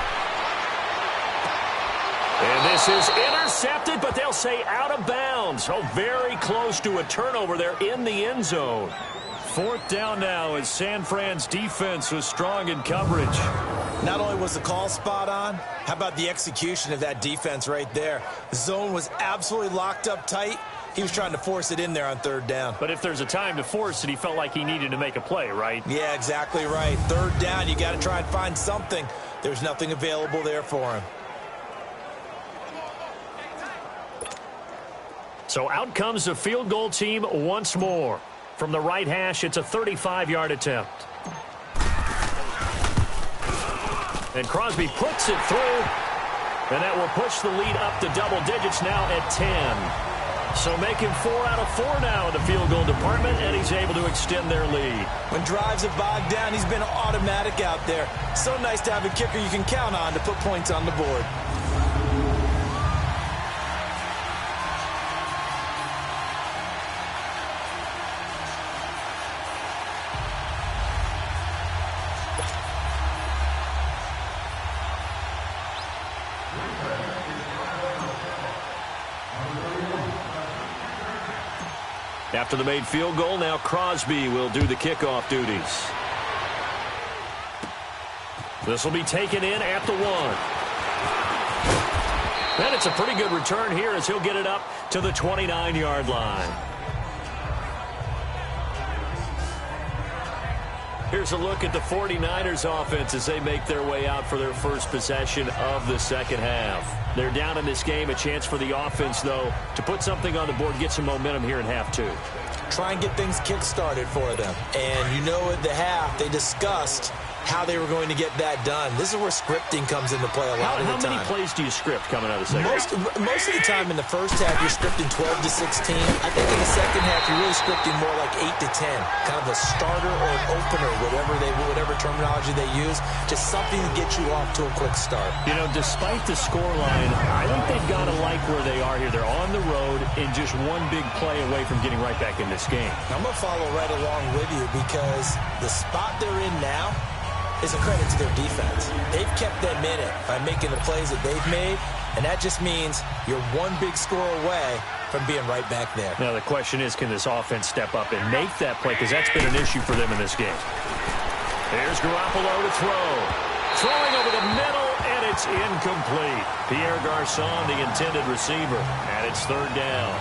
[SPEAKER 1] And this is intercepted, but they'll say out of bounds. Oh, very close to a turnover there in the end zone. 4th down now as San Fran's defense was strong in coverage.
[SPEAKER 2] Not only was the call spot on, how about the execution of that defense right there? The zone was absolutely locked up tight. He was trying to force it in there on 3rd down.
[SPEAKER 1] But if there's a time to force it, he felt like he needed to make a play, right?
[SPEAKER 2] Yeah, exactly right. 3rd down, you got to try and find something. There's nothing available there for him.
[SPEAKER 1] So out comes the field goal team once more. From the right hash, it's a 35-yard attempt. And Crosby puts it through. And that will push the lead up to double digits now at 10. So making 4 out of 4 now in the field goal department, and he's able to extend their lead.
[SPEAKER 2] When drives have bogged down, he's been automatic out there. So nice to have a kicker you can count on to put points on the board.
[SPEAKER 1] After the made field goal, now Crosby will do the kickoff duties. This will be taken in at the 1. And it's a pretty good return here as he'll get it up to the 29-yard line. Here's a look at the 49ers offense as they make their way out for their first possession of the second half. They're down in this game. A chance for the offense, though, to put something on the board, get some momentum here in half 2.
[SPEAKER 2] Try and get things kick-started for them. And you know at the half, they discussed how they were going to get that done. This is where scripting comes into play a lot of the time.
[SPEAKER 1] How many plays do you script coming out of the second half?
[SPEAKER 2] Most of the time in the first half, you're scripting 12 to 16. I think in the second half, you're really scripting more like 8 to 10. Kind of a starter or an opener, whatever terminology they use. Just something to get you off to a quick start.
[SPEAKER 1] You know, despite the scoreline, I think they've got to like where they are here. They're on the road and just one big play away from getting right back in this game.
[SPEAKER 2] I'm going to follow right along with you because the spot they're in now is a credit to their defense. They've kept them in it by making the plays that they've made, and that just means you're one big score away from being right back there.
[SPEAKER 1] Now the question is, can this offense step up and make that play? Because that's been an issue for them in this game. Here's Garoppolo to throw. Throwing over the middle, and it's incomplete. Pierre Garçon, the intended receiver, and it's third down.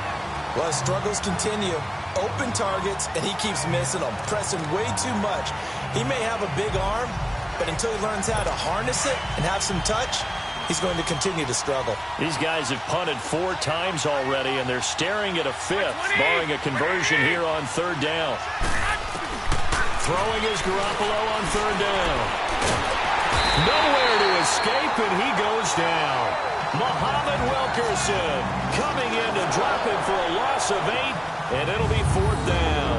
[SPEAKER 2] Well, struggles continue. Open targets, and he keeps missing them, pressing way too much. He may have a big arm, but until he learns how to harness it and have some touch, he's going to continue to struggle.
[SPEAKER 1] These guys have punted 4 times already, and they're staring at a 5th, barring a conversion here on third down. Throwing is Garoppolo on third down. Nowhere to escape, and he goes down. Muhammad Wilkerson coming in to drop him for a loss of 8, and it'll be fourth down.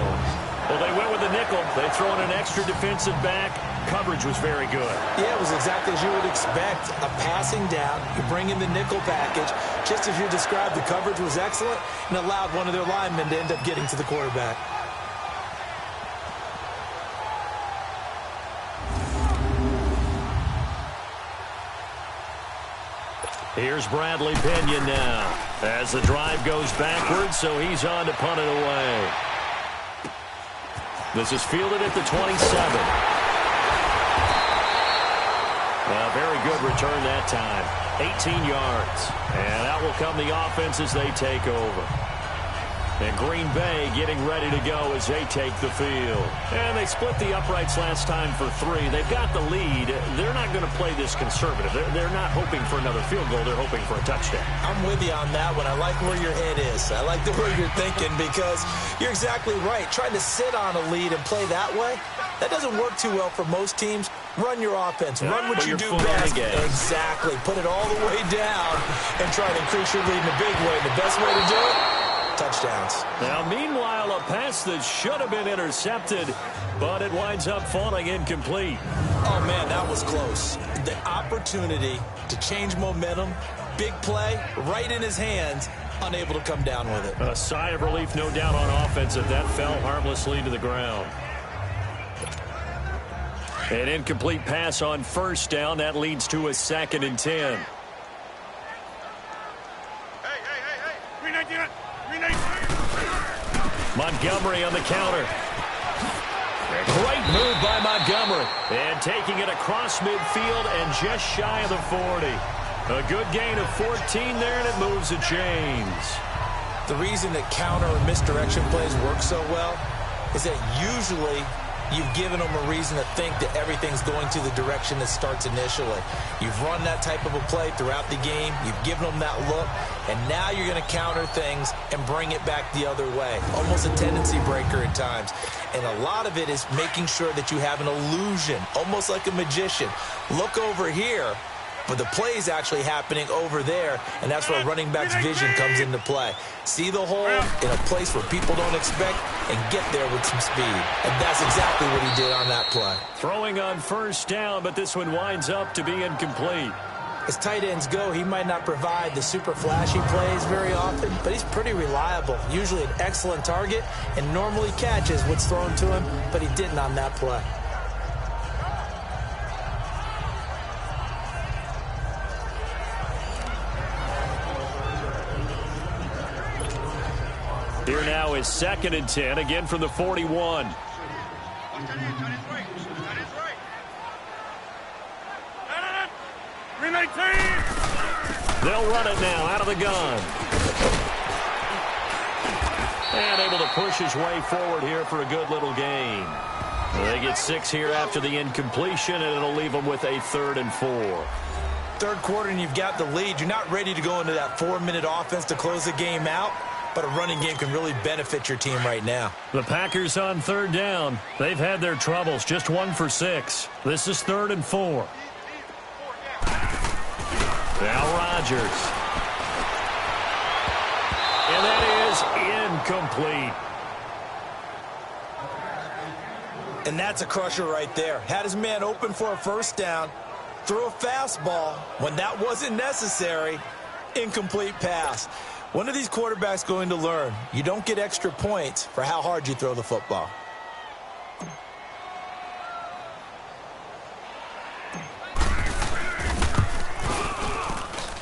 [SPEAKER 1] Well, they went with the nickel. They throw in an extra defensive back. Coverage was very good.
[SPEAKER 2] Yeah, it was exactly as you would expect. A passing down. You bring in the nickel package. Just as you described, the coverage was excellent and allowed one of their linemen to end up getting to the quarterback.
[SPEAKER 1] Here's Bradley Pinion now as the drive goes backwards, so he's on to punt it away. This is fielded at the 27. A very good return that time. 18 yards. And out will come the offense as they take over. And Green Bay getting ready to go as they take the field. And they split the uprights last time for 3. They've got the lead. They're not going to play this conservative. They're not hoping for another field goal. They're hoping for a touchdown.
[SPEAKER 2] I'm with you on that one. I like where your head is. I like the way you're thinking because you're exactly right. Trying to sit on a lead and play that way, that doesn't work too well for most teams. Run your offense. Run what you do best. Exactly. Put it all the way down and try to increase your lead in a big way. The best way to do it, touchdowns.
[SPEAKER 1] Now, meanwhile, a pass that should have been intercepted, but it winds up falling incomplete.
[SPEAKER 2] Oh, man, that was close. The opportunity to change momentum, big play, right in his hands, unable to come down with it.
[SPEAKER 1] A sigh of relief, no doubt, on offense that fell harmlessly to the ground. An incomplete pass on first down. That leads to a 2nd and 10. Montgomery on the counter. Great move by Montgomery. And taking it across midfield and just shy of the 40. A good gain of 14 there, and it moves the chains.
[SPEAKER 2] The reason that counter or misdirection plays work so well is that usually you've given them a reason to think that everything's going to the direction that starts initially. You've run that type of a play throughout the game. You've given them that look. And now you're going to counter things and bring it back the other way. Almost a tendency breaker at times. And a lot of it is making sure that you have an illusion, almost like a magician. Look over here. But the play is actually happening over there, and that's where running back's vision comes into play. See the hole in a place where people don't expect and get there with some speed. And that's exactly what he did on that play.
[SPEAKER 1] Throwing on first down, but this one winds up to be incomplete.
[SPEAKER 2] As tight ends go, he might not provide the super flashy plays very often, but he's pretty reliable. Usually an excellent target and normally catches what's thrown to him, but he didn't on that play.
[SPEAKER 1] Here now is 2nd and 10, again from the 41. They'll run it now out of the gun. And able to push his way forward here for a good little gain. They get 6 here after the incompletion, and it'll leave them with a 3rd and 4.
[SPEAKER 2] Third quarter and you've got the lead. You're not ready to go into that 4-minute offense to close the game out. But a running game can really benefit your team right now.
[SPEAKER 1] The Packers on third down. They've had their troubles. Just 1 for 6. This is 3rd and 4. Now Rodgers. And that is incomplete.
[SPEAKER 2] And that's a crusher right there. Had his man open for a first down. Threw a fastball when that wasn't necessary. Incomplete pass. One of these quarterbacks going to learn, you don't get extra points for how hard you throw the football.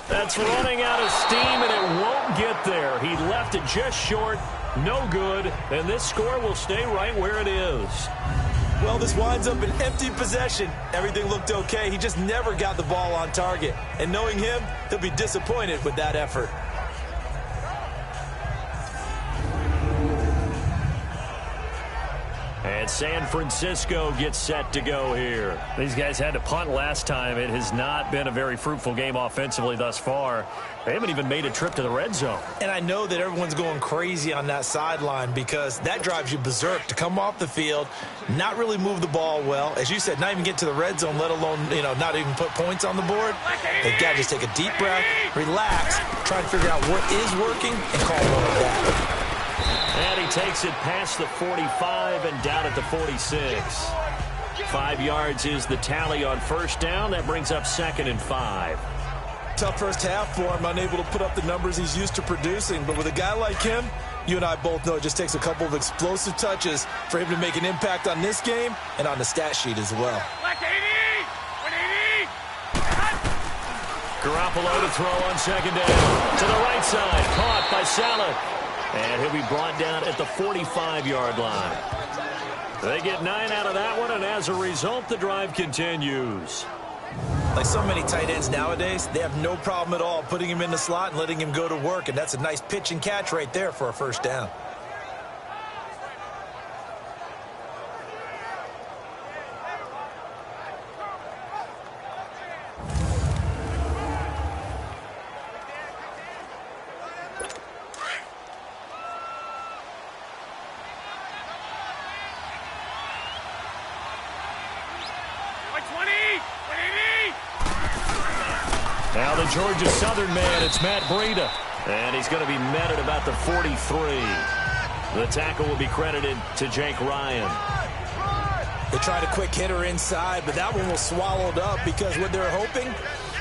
[SPEAKER 1] That's running out of steam, and it won't get there. He left it just short, no good, and this score will stay right where it is.
[SPEAKER 2] Well, this winds up an empty possession. Everything looked okay. He just never got the ball on target. And knowing him, he'll be disappointed with that effort.
[SPEAKER 1] And San Francisco gets set to go here. These guys had to punt last time. It has not been a very fruitful game offensively thus far. They haven't even made a trip to the red zone.
[SPEAKER 2] And I know that everyone's going crazy on that sideline because that drives you berserk to come off the field, not really move the ball well. As you said, not even get to the red zone, let alone, not even put points on the board. They've got to just take a deep breath, relax, try to figure out what is working, and call one of that.
[SPEAKER 1] And he takes it past the 45 and down at the 46. 5 yards is the tally on first down. That brings up 2nd and 5.
[SPEAKER 2] Tough first half for him, unable to put up the numbers he's used to producing. But with a guy like him, you and I both know it just takes a couple of explosive touches for him to make an impact on this game and on the stat sheet as well.
[SPEAKER 1] Garoppolo to throw on 2nd down. To the right side, caught by Saleh. And he'll be brought down at the 45-yard line. They get 9 out of that one, and as a result, the drive continues.
[SPEAKER 2] Like so many tight ends nowadays, they have no problem at all putting him in the slot and letting him go to work, and that's a nice pitch and catch right there for a first down.
[SPEAKER 1] Now the Georgia Southern man, it's Matt Breida. And he's going to be met at about the 43. The tackle will be credited to Jake Ryan.
[SPEAKER 2] They tried a quick hitter inside, but that one was swallowed up because what they're hoping,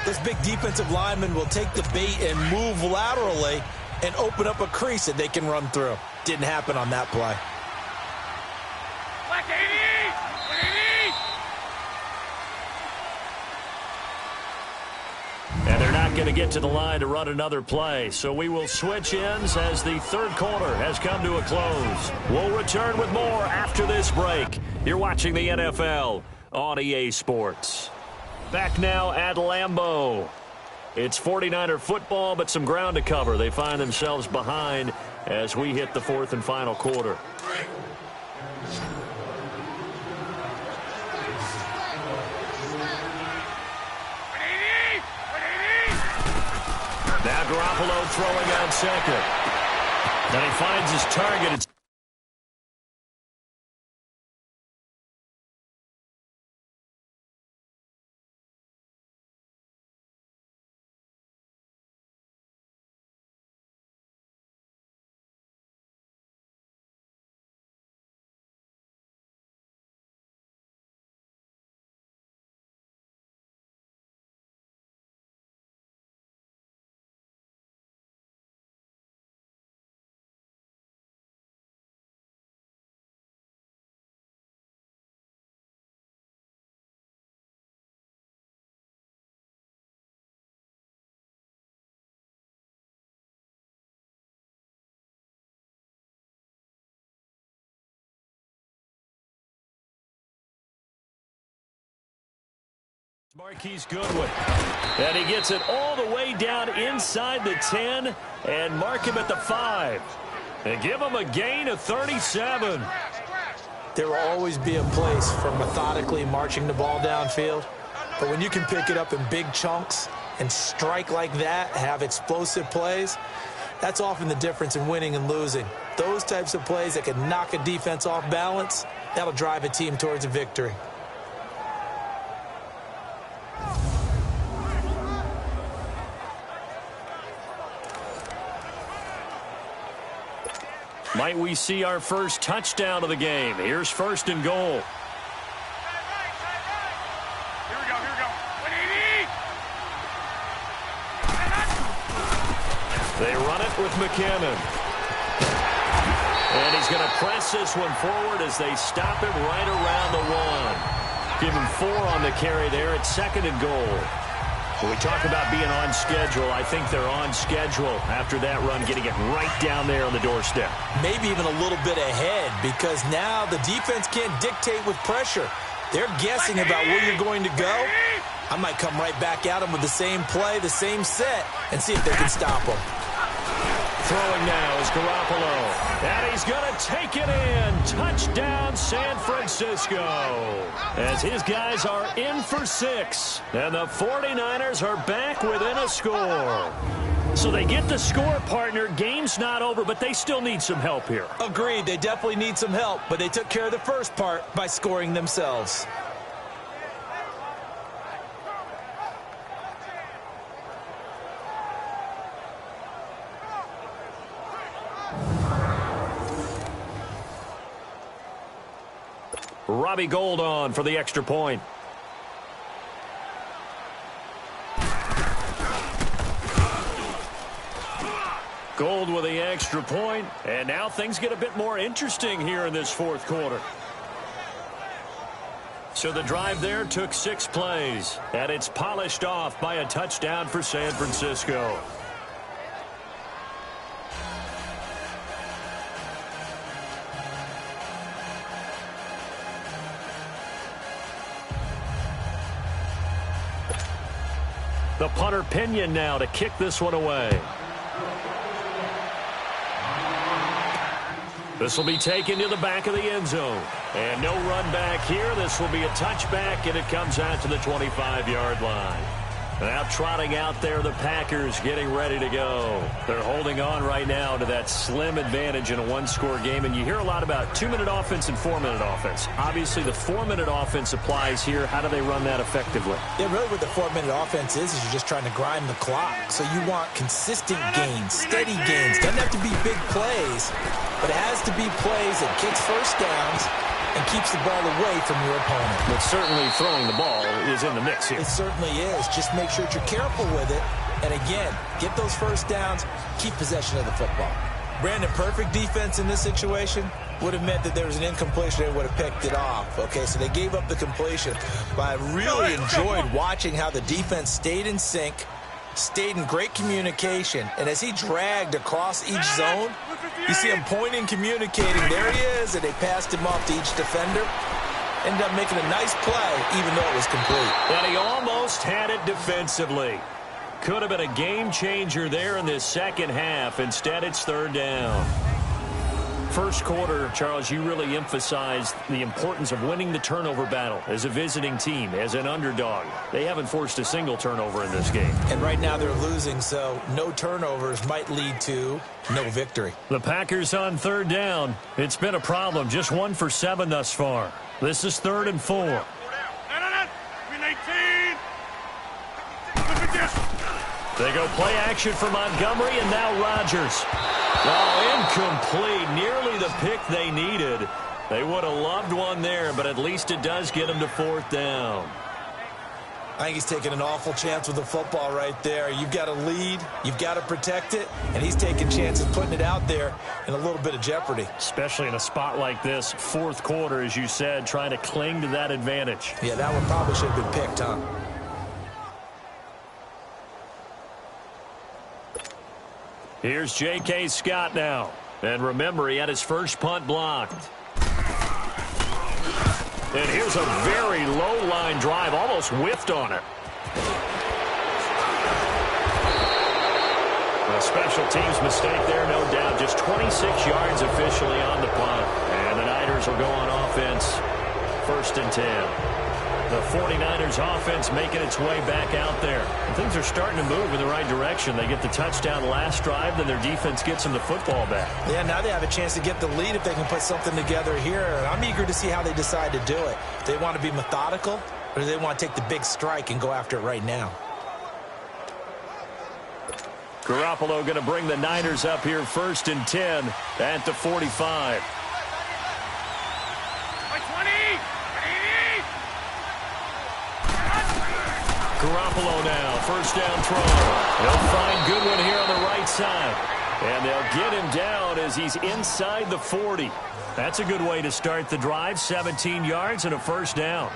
[SPEAKER 2] this big defensive lineman will take the bait and move laterally and open up a crease that they can run through. Didn't happen on that play.
[SPEAKER 1] And they're not going to get to the line to run another play. So we will switch ends as the third quarter has come to a close. We'll return with more after this break. You're watching the NFL on EA Sports. Back now at Lambeau. It's 49er football, but some ground to cover. They find themselves behind as we hit the fourth and final quarter. Now Garoppolo throwing on 2nd. Then he finds his target. Marquise Goodwin. And he gets it all the way down inside the 10 and mark him at the 5. And give him a gain of 37.
[SPEAKER 2] There will always be a place for methodically marching the ball downfield. But when you can pick it up in big chunks and strike like that, have explosive plays, that's often the difference in winning and losing. Those types of plays that can knock a defense off balance, that'll drive a team towards a victory.
[SPEAKER 1] Might we see our first touchdown of the game? Here's 1st and goal.
[SPEAKER 6] Here we go. 180.
[SPEAKER 1] They run it with McKinnon. And he's going to press this one forward as they stop him right around the 1. Give him 4 on the carry there at 2nd and goal. When we talk about being on schedule, I think they're on schedule after that run, getting it right down there on the doorstep.
[SPEAKER 2] Maybe even a little bit ahead, because now the defense can't dictate with pressure. They're guessing about where you're going to go. I might come right back at them with the same play, the same set, and see if they can stop them.
[SPEAKER 1] Throwing now is Garoppolo. And he's going to take it in. Touchdown, San Francisco. As his guys are in for 6. And the 49ers are back within a score. So they get the score, partner. Game's not over, but they still need some help here.
[SPEAKER 2] Agreed. They definitely need some help, but they took care of the first part by scoring themselves.
[SPEAKER 1] Robbie Gould on for the extra point. Gould with the extra point, and now things get a bit more interesting here in this fourth quarter. So the drive there took 6 plays, and it's polished off by a touchdown for San Francisco. The punter Pinion now to kick this one away. This will be taken to the back of the end zone. And no run back here. This will be a touchback, and it comes out to the 25-yard line. Now trotting out there, the Packers getting ready to go. They're holding on right now to that slim advantage in a one-score game. And you hear a lot about 2-minute offense and 4-minute offense. Obviously, the 4-minute offense applies here. How do they run that effectively?
[SPEAKER 2] Yeah, really what the 4-minute offense is you're just trying to grind the clock. So you want consistent gains, steady gains. Doesn't have to be big plays, but it has to be plays that kicks first downs and keeps the ball away from your opponent.
[SPEAKER 1] But certainly throwing the ball is in the mix here.
[SPEAKER 2] It certainly is. Just make sure that you're careful with it. And again, get those first downs, keep possession of the football. Brandon, perfect defense in this situation would have meant that there was an incompletion. They would have picked it off. Okay, so they gave up the completion. But I really enjoyed watching how the defense stayed in sync, stayed in great communication, and as he dragged across each zone, you see him pointing, communicating. There he is, and they passed him off to each defender. Ended up making a nice play, even though it was complete.
[SPEAKER 1] And he almost had it defensively. Could have been a game changer there in this second half. Instead, it's third down. First quarter, Charles, you really emphasized the importance of winning the turnover battle as a visiting team, as an underdog. They haven't forced a single turnover in this game.
[SPEAKER 2] And right now they're losing, so no turnovers might lead to no victory.
[SPEAKER 1] The Packers on third down. It's been a problem. Just 1 for 7 thus far. This is 3rd and 4. They go play action for Montgomery, and now Rodgers. Oh, incomplete. Nearly the pick they needed. They would have loved one there, but at least it does get them to 4th down.
[SPEAKER 2] I think he's taking an awful chance with the football right there. You've got to lead. You've got to protect it. And he's taking chances, putting it out there in a little bit of jeopardy.
[SPEAKER 1] Especially in a spot like this, fourth quarter, as you said, trying to cling to that advantage.
[SPEAKER 2] Yeah, that one probably should have been picked, huh?
[SPEAKER 1] Here's J.K. Scott now. And remember, he had his first punt blocked. And here's a very low-line drive, almost whiffed on it. A special teams mistake there, no doubt. Just 26 yards officially on the punt. And the Niners will go on offense, 1st and 10. The 49ers offense making its way back out there. And things are starting to move in the right direction. They get the touchdown last drive, then their defense gets them the football back.
[SPEAKER 2] Yeah, now they have a chance to get the lead if they can put something together here. And I'm eager to see how they decide to do it. Do they want to be methodical, or do they want to take the big strike and go after it right now?
[SPEAKER 1] Garoppolo going to bring the Niners up here 1st and 10 at the 45. Garoppolo now, 1st down throw. He'll find Goodwin here on the right side. And they'll get him down as he's inside the 40. That's a good way to start the drive. 17 yards and a 1st down.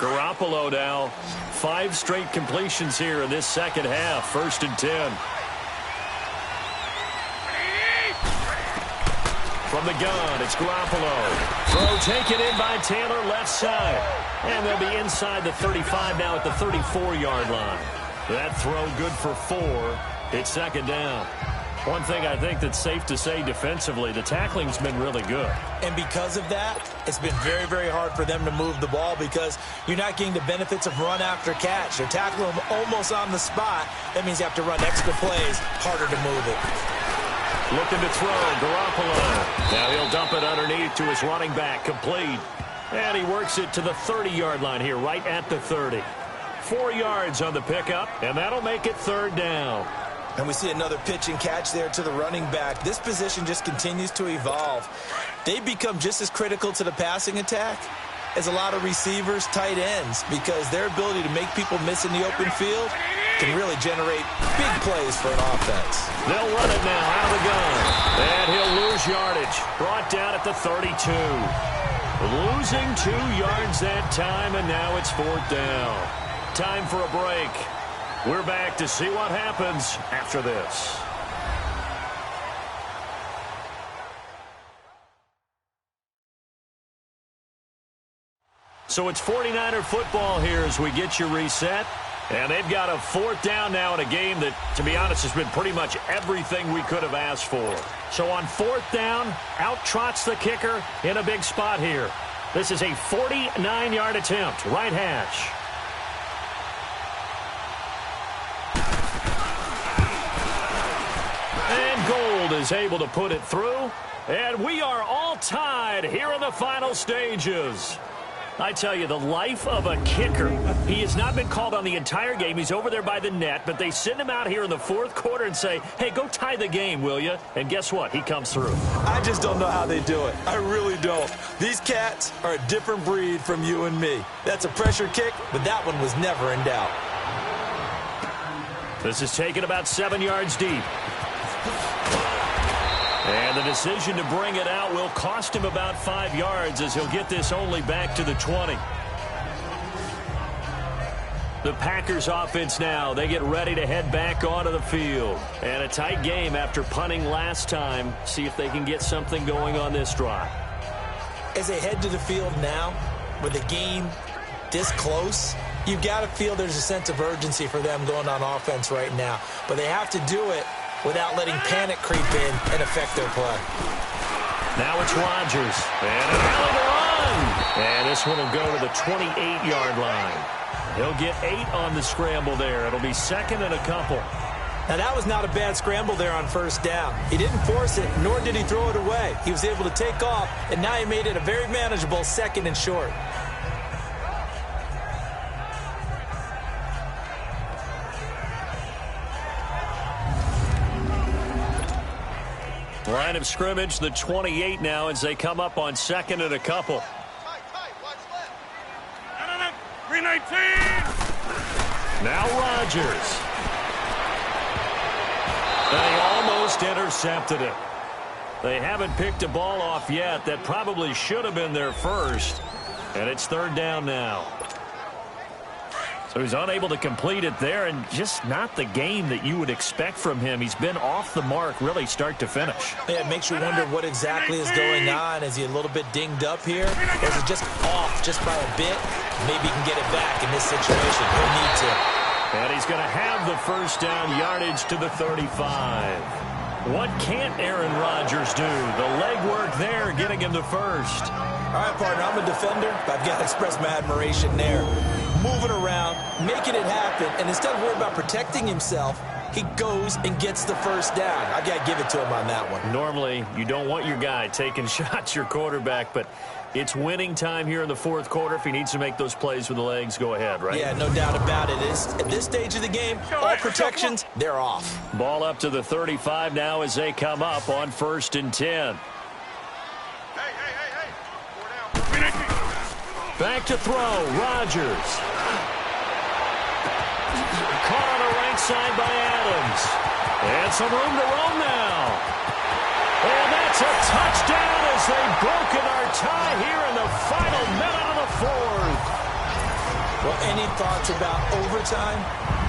[SPEAKER 1] Garoppolo now, 5 straight completions here in this second half. 1st and 10. From the gun, it's Garoppolo. Throw taken in by Taylor, left side. And they'll be inside the 35 now at the 34-yard line. That throw good for 4. It's 2nd down. One thing I think that's safe to say defensively, the tackling's been really good. And because of that, it's been very, very hard for them to move the ball because you're not getting the benefits of run after catch. They're tackling them almost on the spot. That means you have to run extra plays, harder to move it. Looking to throw, Garoppolo. Now he'll dump it underneath to his running back, complete. And he works it to the 30-yard line here, right at the 30. 4 yards on the pickup, and that'll make it 3rd down. And we see another pitch and catch there to the running back. This position just continues to evolve. They've become just as critical to the passing attack as a lot of receivers, tight ends, because their ability to make people miss in the open field can really generate big plays for an offense. They'll run it now out of the gun. And he'll lose yardage. Brought down at the 32. Losing 2 yards that time, and now it's 4th down. Time for a break. We're back to see what happens after this. So it's 49er football here as we get you reset. And they've got a 4th down now in a game that, to be honest, has been pretty much everything we could have asked for. So on 4th down, out trots the kicker in a big spot here. This is a 49-yard attempt, right hash. And Gold is able to put it through. And we are all tied here in the final stages. I tell you, the life of a kicker. He has not been called on the entire game. He's over there by the net, but they send him out here in the 4th quarter and say, hey, go tie the game, will you? And guess what? He comes through. I just don't know how they do it. I really don't. These cats are a different breed from you and me. That's a pressure kick, but that one was never in doubt. This is taken about 7 yards deep. And the decision to bring it out will cost him about 5 yards as he'll get this only back to the 20. The Packers offense now, they get ready to head back onto the field. And a tight game after punting last time. See if they can get something going on this drive. As they head to the field now, with the game this close, you've got to feel there's a sense of urgency for them going on offense right now. But they have to do it without letting panic creep in and affect their play. Now it's Rodgers. And an alley to run. And this one will go to the 28-yard line. He'll get 8 on the scramble there. It'll be 2nd and a couple. Now, that was not a bad scramble there on 1st down. He didn't force it, nor did he throw it away. He was able to take off, and now he made it a very manageable 2nd and short. Line of scrimmage, the 28 now as they come up on 2nd and a couple.
[SPEAKER 6] 319.
[SPEAKER 1] Now Rodgers. They almost intercepted it. They haven't picked a ball off yet. That probably should have been their first. And it's 3rd down now. So he's unable to complete it there, and just not the game that you would expect from him. He's been off the mark, really, start to finish. Yeah, it makes you wonder what exactly is going on. Is he a little bit dinged up here? Or is it just off just by a bit? Maybe he can get it back in this situation. He'll need to. And he's going to have the 1st down yardage to the 35. What can't Aaron Rodgers do? The legwork there, getting him the 1st. All right, partner, I'm a defender. I've got to express my admiration there. Moving around, making it happen, and instead of worrying about protecting himself, he goes and gets the 1st down. I got to give it to him on that one. Normally, you don't want your guy taking shots, your quarterback, but it's winning time here in the 4th quarter. If he needs to make those plays with the legs, go ahead, right? Yeah, no doubt about it. At this stage of the game, all protections, they're off. Ball up to the 35 now as they come up on 1st and 10. Back to throw, Rodgers. Caught on the right side by Adams. And some room to roam now. And that's a touchdown as they've broken our tie here in the final minute of the 4th.
[SPEAKER 2] Well, any thoughts about overtime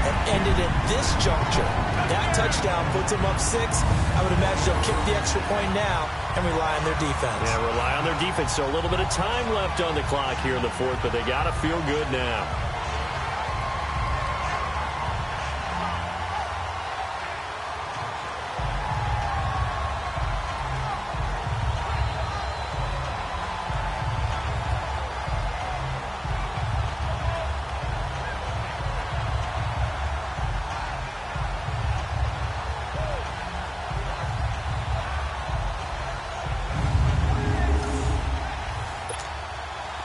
[SPEAKER 2] have ended at this juncture. That touchdown puts them up 6. I would imagine they'll kick the extra point now and rely on their defense.
[SPEAKER 1] Yeah, rely on their defense. So a little bit of time left on the clock here in the fourth, but they got to feel good now.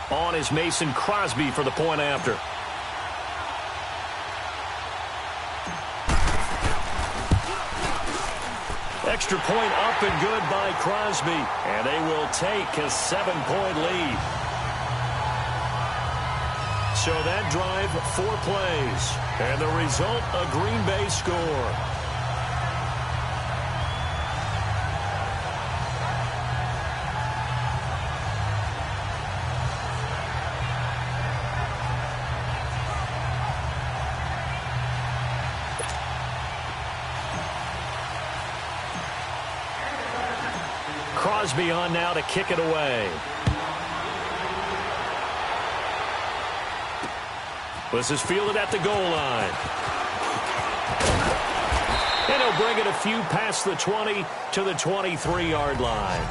[SPEAKER 1] On is Mason Crosby for the point after. Extra point up and good by Crosby. And they will take a 7-point lead. So that drive, 4 plays. And the result, a Green Bay score. Crosby on now to kick it away. This is fielded at the goal line. And he'll bring it a few past the 20 to the 23-yard line.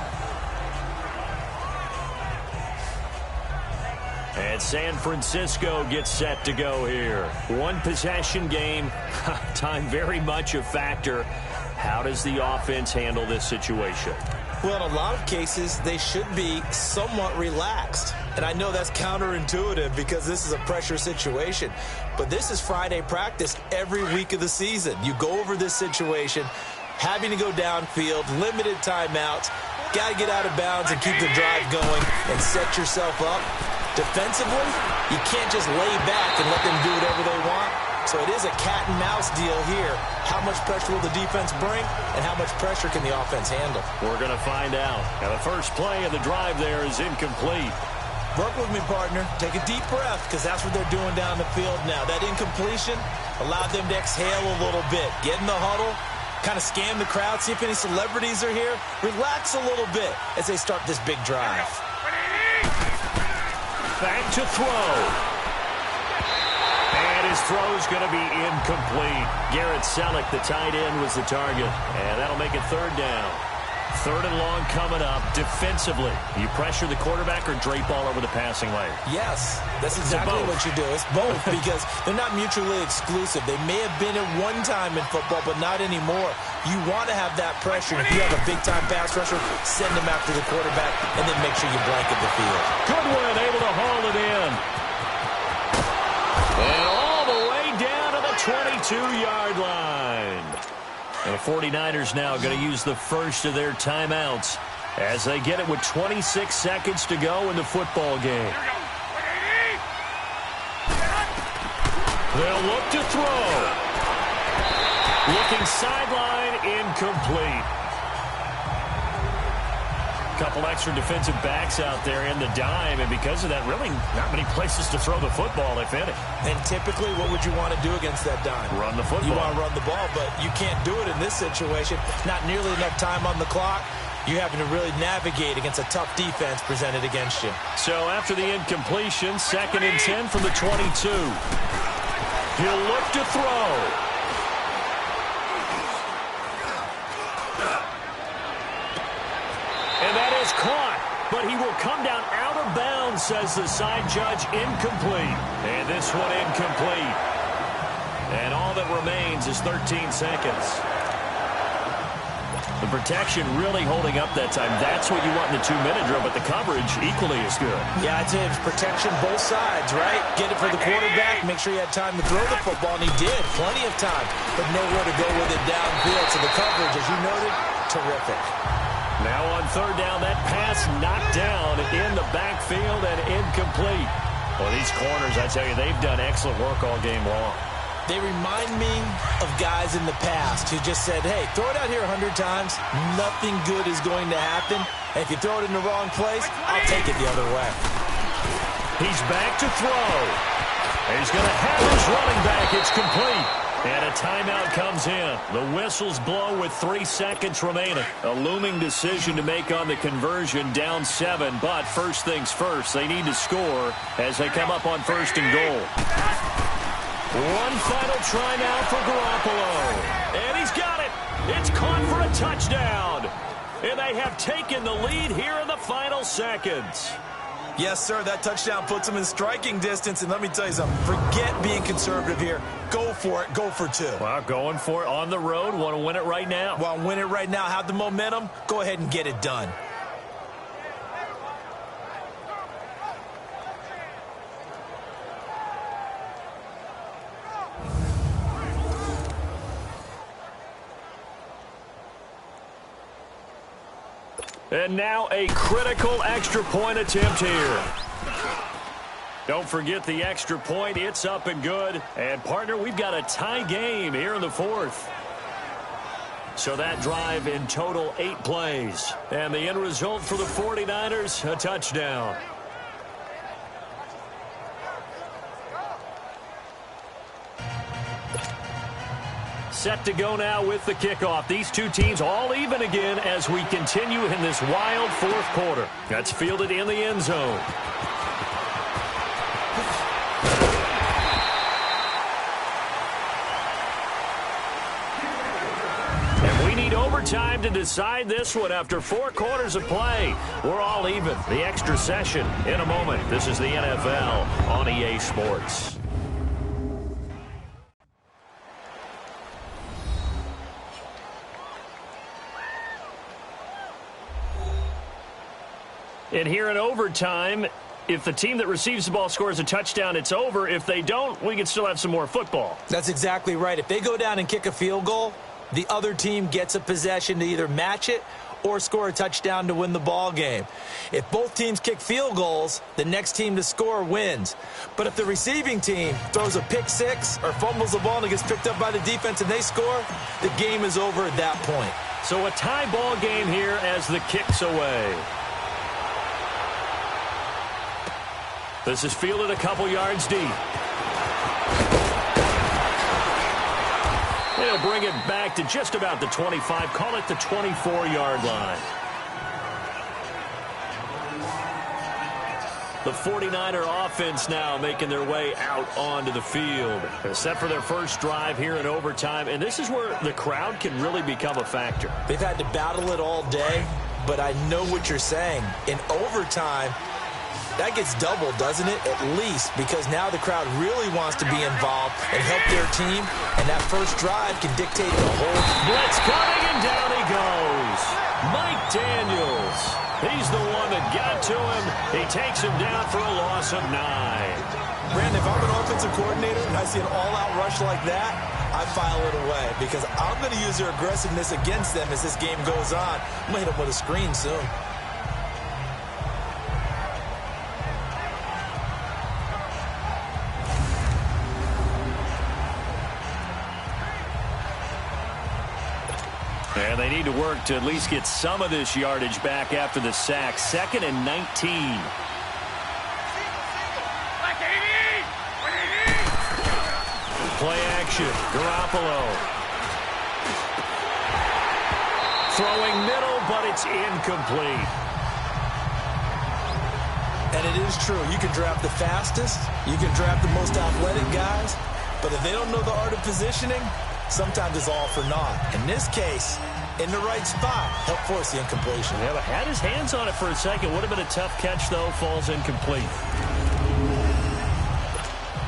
[SPEAKER 1] And San Francisco gets set to go here. One possession game. Time very much a factor. How does the offense handle this situation?
[SPEAKER 2] Well, in a lot of cases, they should be somewhat relaxed. And I know that's counterintuitive because this is a pressure situation. But this is Friday practice every week of the season. You go over this situation, having to go downfield, limited timeouts, got to get out of bounds and keep the drive going and set yourself up. Defensively, you can't just lay back and let them do whatever they want. So it is a cat-and-mouse deal here. How much pressure will the defense bring, and how much pressure can the offense handle?
[SPEAKER 1] We're going to find out. And the first play of the drive there is incomplete.
[SPEAKER 2] Work with me, partner. Take a deep breath, because that's what they're doing down the field now. That incompletion allowed them to exhale a little bit. Get in the huddle, kind of scan the crowd, see if any celebrities are here. Relax a little bit as they start this big drive.
[SPEAKER 1] Back to throw. And his throw's going to be incomplete. Garrett Selleck, the tight end, was the target. And that'll make it third down. Third and long coming up. Defensively, you pressure the quarterback or drape all over the passing lane?
[SPEAKER 2] Yes, that's exactly what you do. It's both because they're not mutually exclusive. They may have been at one time in football, but not anymore. You want to have that pressure. If you have a big-time pass rusher, send them after the quarterback, and then make sure you blanket the field.
[SPEAKER 1] Goodwin able to haul it in. And all the way down to the 22-yard line. And the 49ers now going to use the first of their timeouts as they get it with 26 seconds to go in the football game. They'll look to throw. Looking sideline, incomplete. Couple extra defensive backs out there in the dime, and because of that, really not many places to throw the football, if any.
[SPEAKER 2] And typically, what would you want to do against that dime?
[SPEAKER 1] Run the football.
[SPEAKER 2] You want to run the ball, but you can't do it in this situation. Not nearly enough time on the clock. You're having to really navigate against a tough defense presented against you.
[SPEAKER 1] So after the incompletion, 2nd and 10 from the 22. He'll look to throw. And that is caught, but he will come down out of bounds, says the side judge. Incomplete. And this one incomplete. And all that remains is 13 seconds. The protection really holding up that time. That's what you want in the 2-minute drill, but the coverage equally as good.
[SPEAKER 2] Yeah, I'd say it's protection both sides, right? Get it for the quarterback, make sure you had time to throw the football, and he did. Plenty of time, but nowhere to go with it downfield. So the coverage, as you noted, terrific.
[SPEAKER 1] Now on third down, that pass knocked down in the backfield and incomplete. Well, these corners, I tell you, they've done excellent work all game long.
[SPEAKER 2] They remind me of guys in the past who just said, hey, throw it out here 100 times. Nothing good is going to happen. And if you throw it in the wrong place, I'll take it the other way.
[SPEAKER 1] He's back to throw. He's going to have his running back. It's complete. And a timeout comes in. The whistles blow with 3 seconds remaining. A looming decision to make on the conversion, down 7. But first things first, they need to score as they come up on 1st and goal. One final try now for Garoppolo. And he's got it. It's caught for a touchdown. And they have taken the lead here in the final seconds.
[SPEAKER 2] Yes, sir, that touchdown puts them in striking distance. And let me tell you something, forget being conservative here. Go for it. Go for 2.
[SPEAKER 1] Well, going for it on the road. Want to win it right now.
[SPEAKER 2] Want to win it right now. Have the momentum. Go ahead and get it done.
[SPEAKER 1] And now a critical extra point attempt here. Don't forget the extra point. It's up and good. And, partner, we've got a tie game here in the 4th. So that drive in total 8 plays. And the end result for the 49ers, a touchdown. Set to go now with the kickoff. These two teams all even again as we continue in this wild 4th quarter. That's fielded in the end zone. And we need overtime to decide this one after 4 quarters of play. We're all even. The extra session in a moment. This is the NFL on EA Sports. And here in overtime, if the team that receives the ball scores a touchdown, it's over. If they don't, we can still have some more football.
[SPEAKER 2] That's exactly right. If they go down and kick a field goal, the other team gets a possession to either match it or score a touchdown to win the ball game. If both teams kick field goals, the next team to score wins. But if the receiving team throws a pick 6 or fumbles the ball and it gets picked up by the defense and they score, the game is over at that point.
[SPEAKER 1] So a tie ball game here as the kick's away. This is fielded a couple yards deep. They'll bring it back to just about the 25. Call it the 24-yard line. The 49er offense now making their way out onto the field. They're set for their first drive here in overtime. And this is where the crowd can really become a factor.
[SPEAKER 2] They've had to battle it all day, but I know what you're saying. In overtime, that gets doubled, doesn't it? At least, because now the crowd really wants to be involved and help their team, and that first drive can dictate the whole.
[SPEAKER 1] Blitz coming, and down he goes. Mike Daniels. He's the one that got to him. He takes him down for a loss of 9.
[SPEAKER 2] Brandon, if I'm an offensive coordinator and I see an all-out rush like that, I file it away because I'm going to use their aggressiveness against them as this game goes on. I'm going to hit them with a screen soon.
[SPEAKER 1] And they need to work to at least get some of this yardage back after the sack. 2nd and 19. Play action. Garoppolo. Throwing middle, but it's incomplete.
[SPEAKER 2] And it is true. You can draft the fastest. You can draft the most athletic guys. But if they don't know the art of positioning, sometimes it's all for naught. In this case, in the right spot, help force the incompletion.
[SPEAKER 1] Yeah, but had his hands on it for a second. Would have been a tough catch, though. Falls incomplete.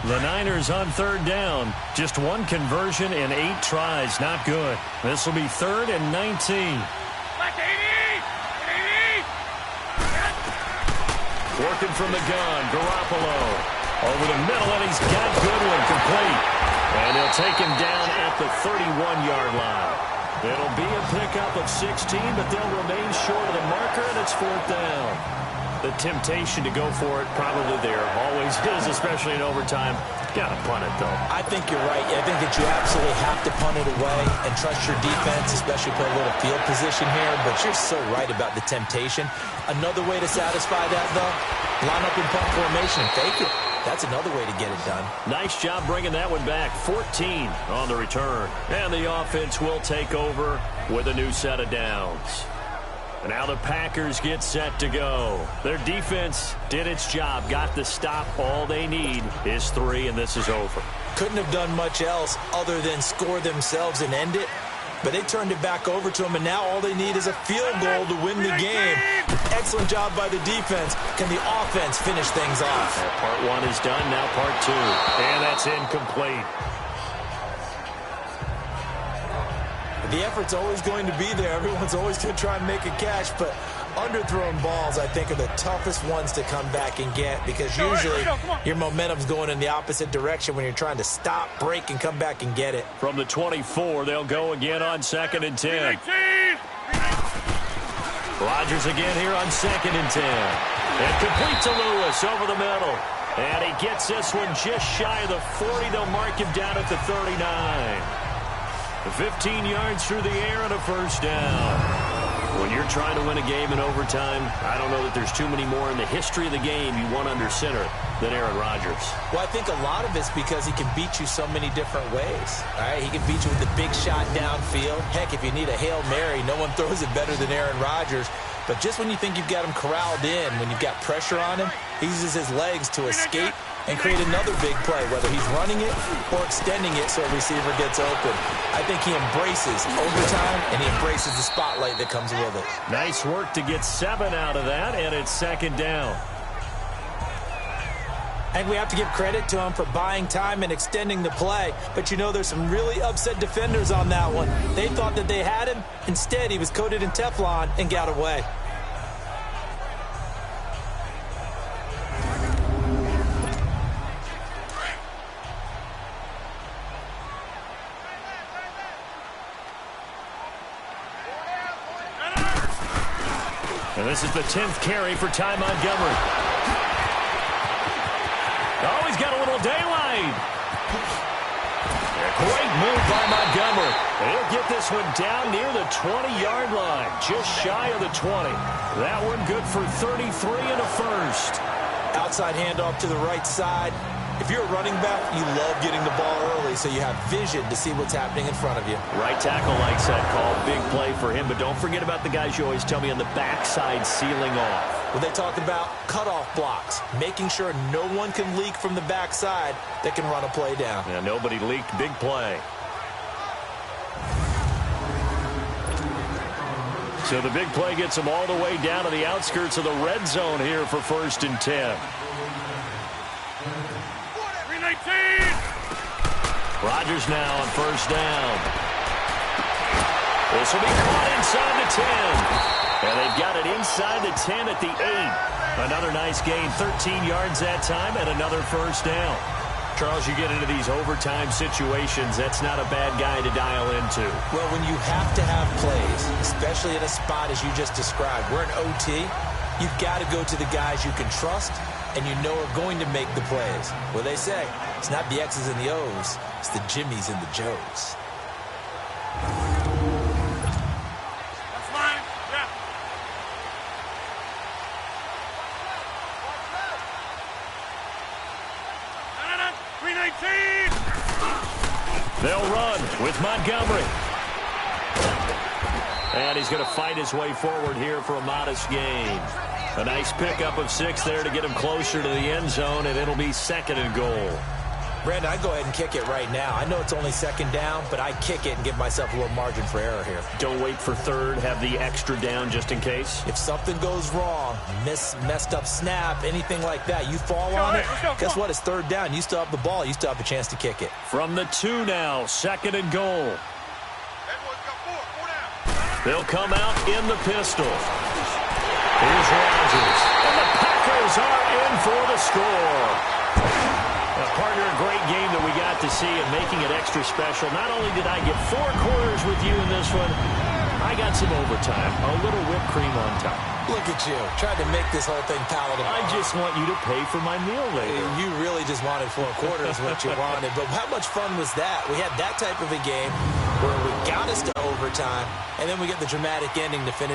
[SPEAKER 1] The Niners on 3rd down. Just 1 conversion in 8 tries. Not good. This will be 3rd and 19. Working from the gun. Garoppolo. Over the middle, and he's got Goodwin complete. And he'll take him down at the 31-yard line. It'll be a pickup of 16, but they'll remain short of the marker, and it's 4th down. The temptation to go for it probably there. Always is, especially in overtime. Got to punt it, though.
[SPEAKER 2] I think you're right. I think that you absolutely have to punt it away and trust your defense, especially play a little field position here. But you're so right about the temptation. Another way to satisfy that, though, line up in punt formation and fake it. That's another way to get it done.
[SPEAKER 1] Nice job bringing that one back. 14 on the return. And the offense will take over with a new set of downs. And now the Packers get set to go. Their defense did its job, got the stop. All they need is 3, and this is over.
[SPEAKER 2] Couldn't have done much else other than score themselves and end it. But they turned it back over to them, and now all they need is a field goal to win the game. Excellent job by the defense. Can the offense finish things off?
[SPEAKER 1] Part 1 is done, now part 2. And that's incomplete.
[SPEAKER 2] The effort's always going to be there. Everyone's always going to try and make a catch, but underthrown balls, I think, are the toughest ones to come back and get because usually your momentum's going in the opposite direction when you're trying to stop, break, and come back and get it.
[SPEAKER 1] From the 24, they'll go again on 2nd and 10. Rodgers again here on 2nd and 10. And complete to Lewis over the middle. And he gets this one just shy of the 40. They'll mark him down at the 39. 15 yards through the air and a first down. When you're trying to win a game in overtime, I don't know that there's too many more in the history of the game you want under center than Aaron Rodgers.
[SPEAKER 2] Well, I think a lot of it's because he can beat you so many different ways. All right, he can beat you with the big shot downfield. Heck, if you need a Hail Mary, no one throws it better than Aaron Rodgers. But just when you think you've got him corralled in, when you've got pressure on him, he uses his legs to escape and create another big play, whether he's running it or extending it so a receiver gets open. I think he embraces overtime, and he embraces the spotlight that comes with it.
[SPEAKER 1] Nice work to get 7 out of that, and it's 2nd down.
[SPEAKER 2] And we have to give credit to him for buying time and extending the play. But, you know, there's some really upset defenders on that one. They thought that they had him. Instead, he was coated in Teflon and got away.
[SPEAKER 1] And this is the 10th carry for Ty Montgomery. Oh, he's got a little daylight. A great move by Montgomery. And he'll get this one down near the 20-yard line, just shy of the 20. That one good for 33 and a first.
[SPEAKER 2] Outside handoff to the right side. If you're a running back, you love getting the ball early so you have vision to see what's happening in front of you.
[SPEAKER 1] Right tackle likes that call. Big play for him, but don't forget about the guys you always tell me on the backside sealing off.
[SPEAKER 2] Well, they talk about cutoff blocks, making sure no one can leak from the backside that can run a play down.
[SPEAKER 1] Yeah, nobody leaked. Big play. So the big play gets them all the way down to the outskirts of the red zone here for 1st and 10. Rodgers now on 1st down. This will be caught inside the 10. And they've got it inside the 10 at the 8. Another nice gain, 13 yards that time, and another first down. Charles, you get into these overtime situations, that's not a bad guy to dial into.
[SPEAKER 2] Well, when you have to have plays, especially at a spot as you just described, we're in OT, you've got to go to the guys you can trust and you know are going to make the plays. Well, they say it's not the X's and the O's, it's the Jimmys and the Joes.
[SPEAKER 6] That's mine. Yeah. No. 319.
[SPEAKER 1] They'll run with Montgomery. And he's going to fight his way forward here for a modest gain. A nice pickup of 6 there to get him closer to the end zone, and it'll be 2nd and goal.
[SPEAKER 2] Brandon, I'd go ahead and kick it right now. I know it's only 2nd down, but I'd kick it and give myself a little margin for error here.
[SPEAKER 1] Don't wait for 3rd. Have the extra down just in case.
[SPEAKER 2] If something goes wrong, messed up snap, anything like that, you fall on it, guess what? It's 3rd down. You still have the ball. You still have a chance to kick it.
[SPEAKER 1] From the 2 now, 2nd and goal. They'll come out in the pistol. Here's Rodgers. And the Packers are in for the score. Partner, a great game that we got to see and making it extra special. Not only did I get 4 quarters with you in this one, I got some overtime. A little whipped cream on top.
[SPEAKER 2] Look at you, trying to make this whole thing palatable.
[SPEAKER 1] I just want you to pay for my meal later.
[SPEAKER 2] You really just wanted 4 quarters what you wanted. But how much fun was that? We had that type of a game where we got us to overtime, and then we get the dramatic ending to finish.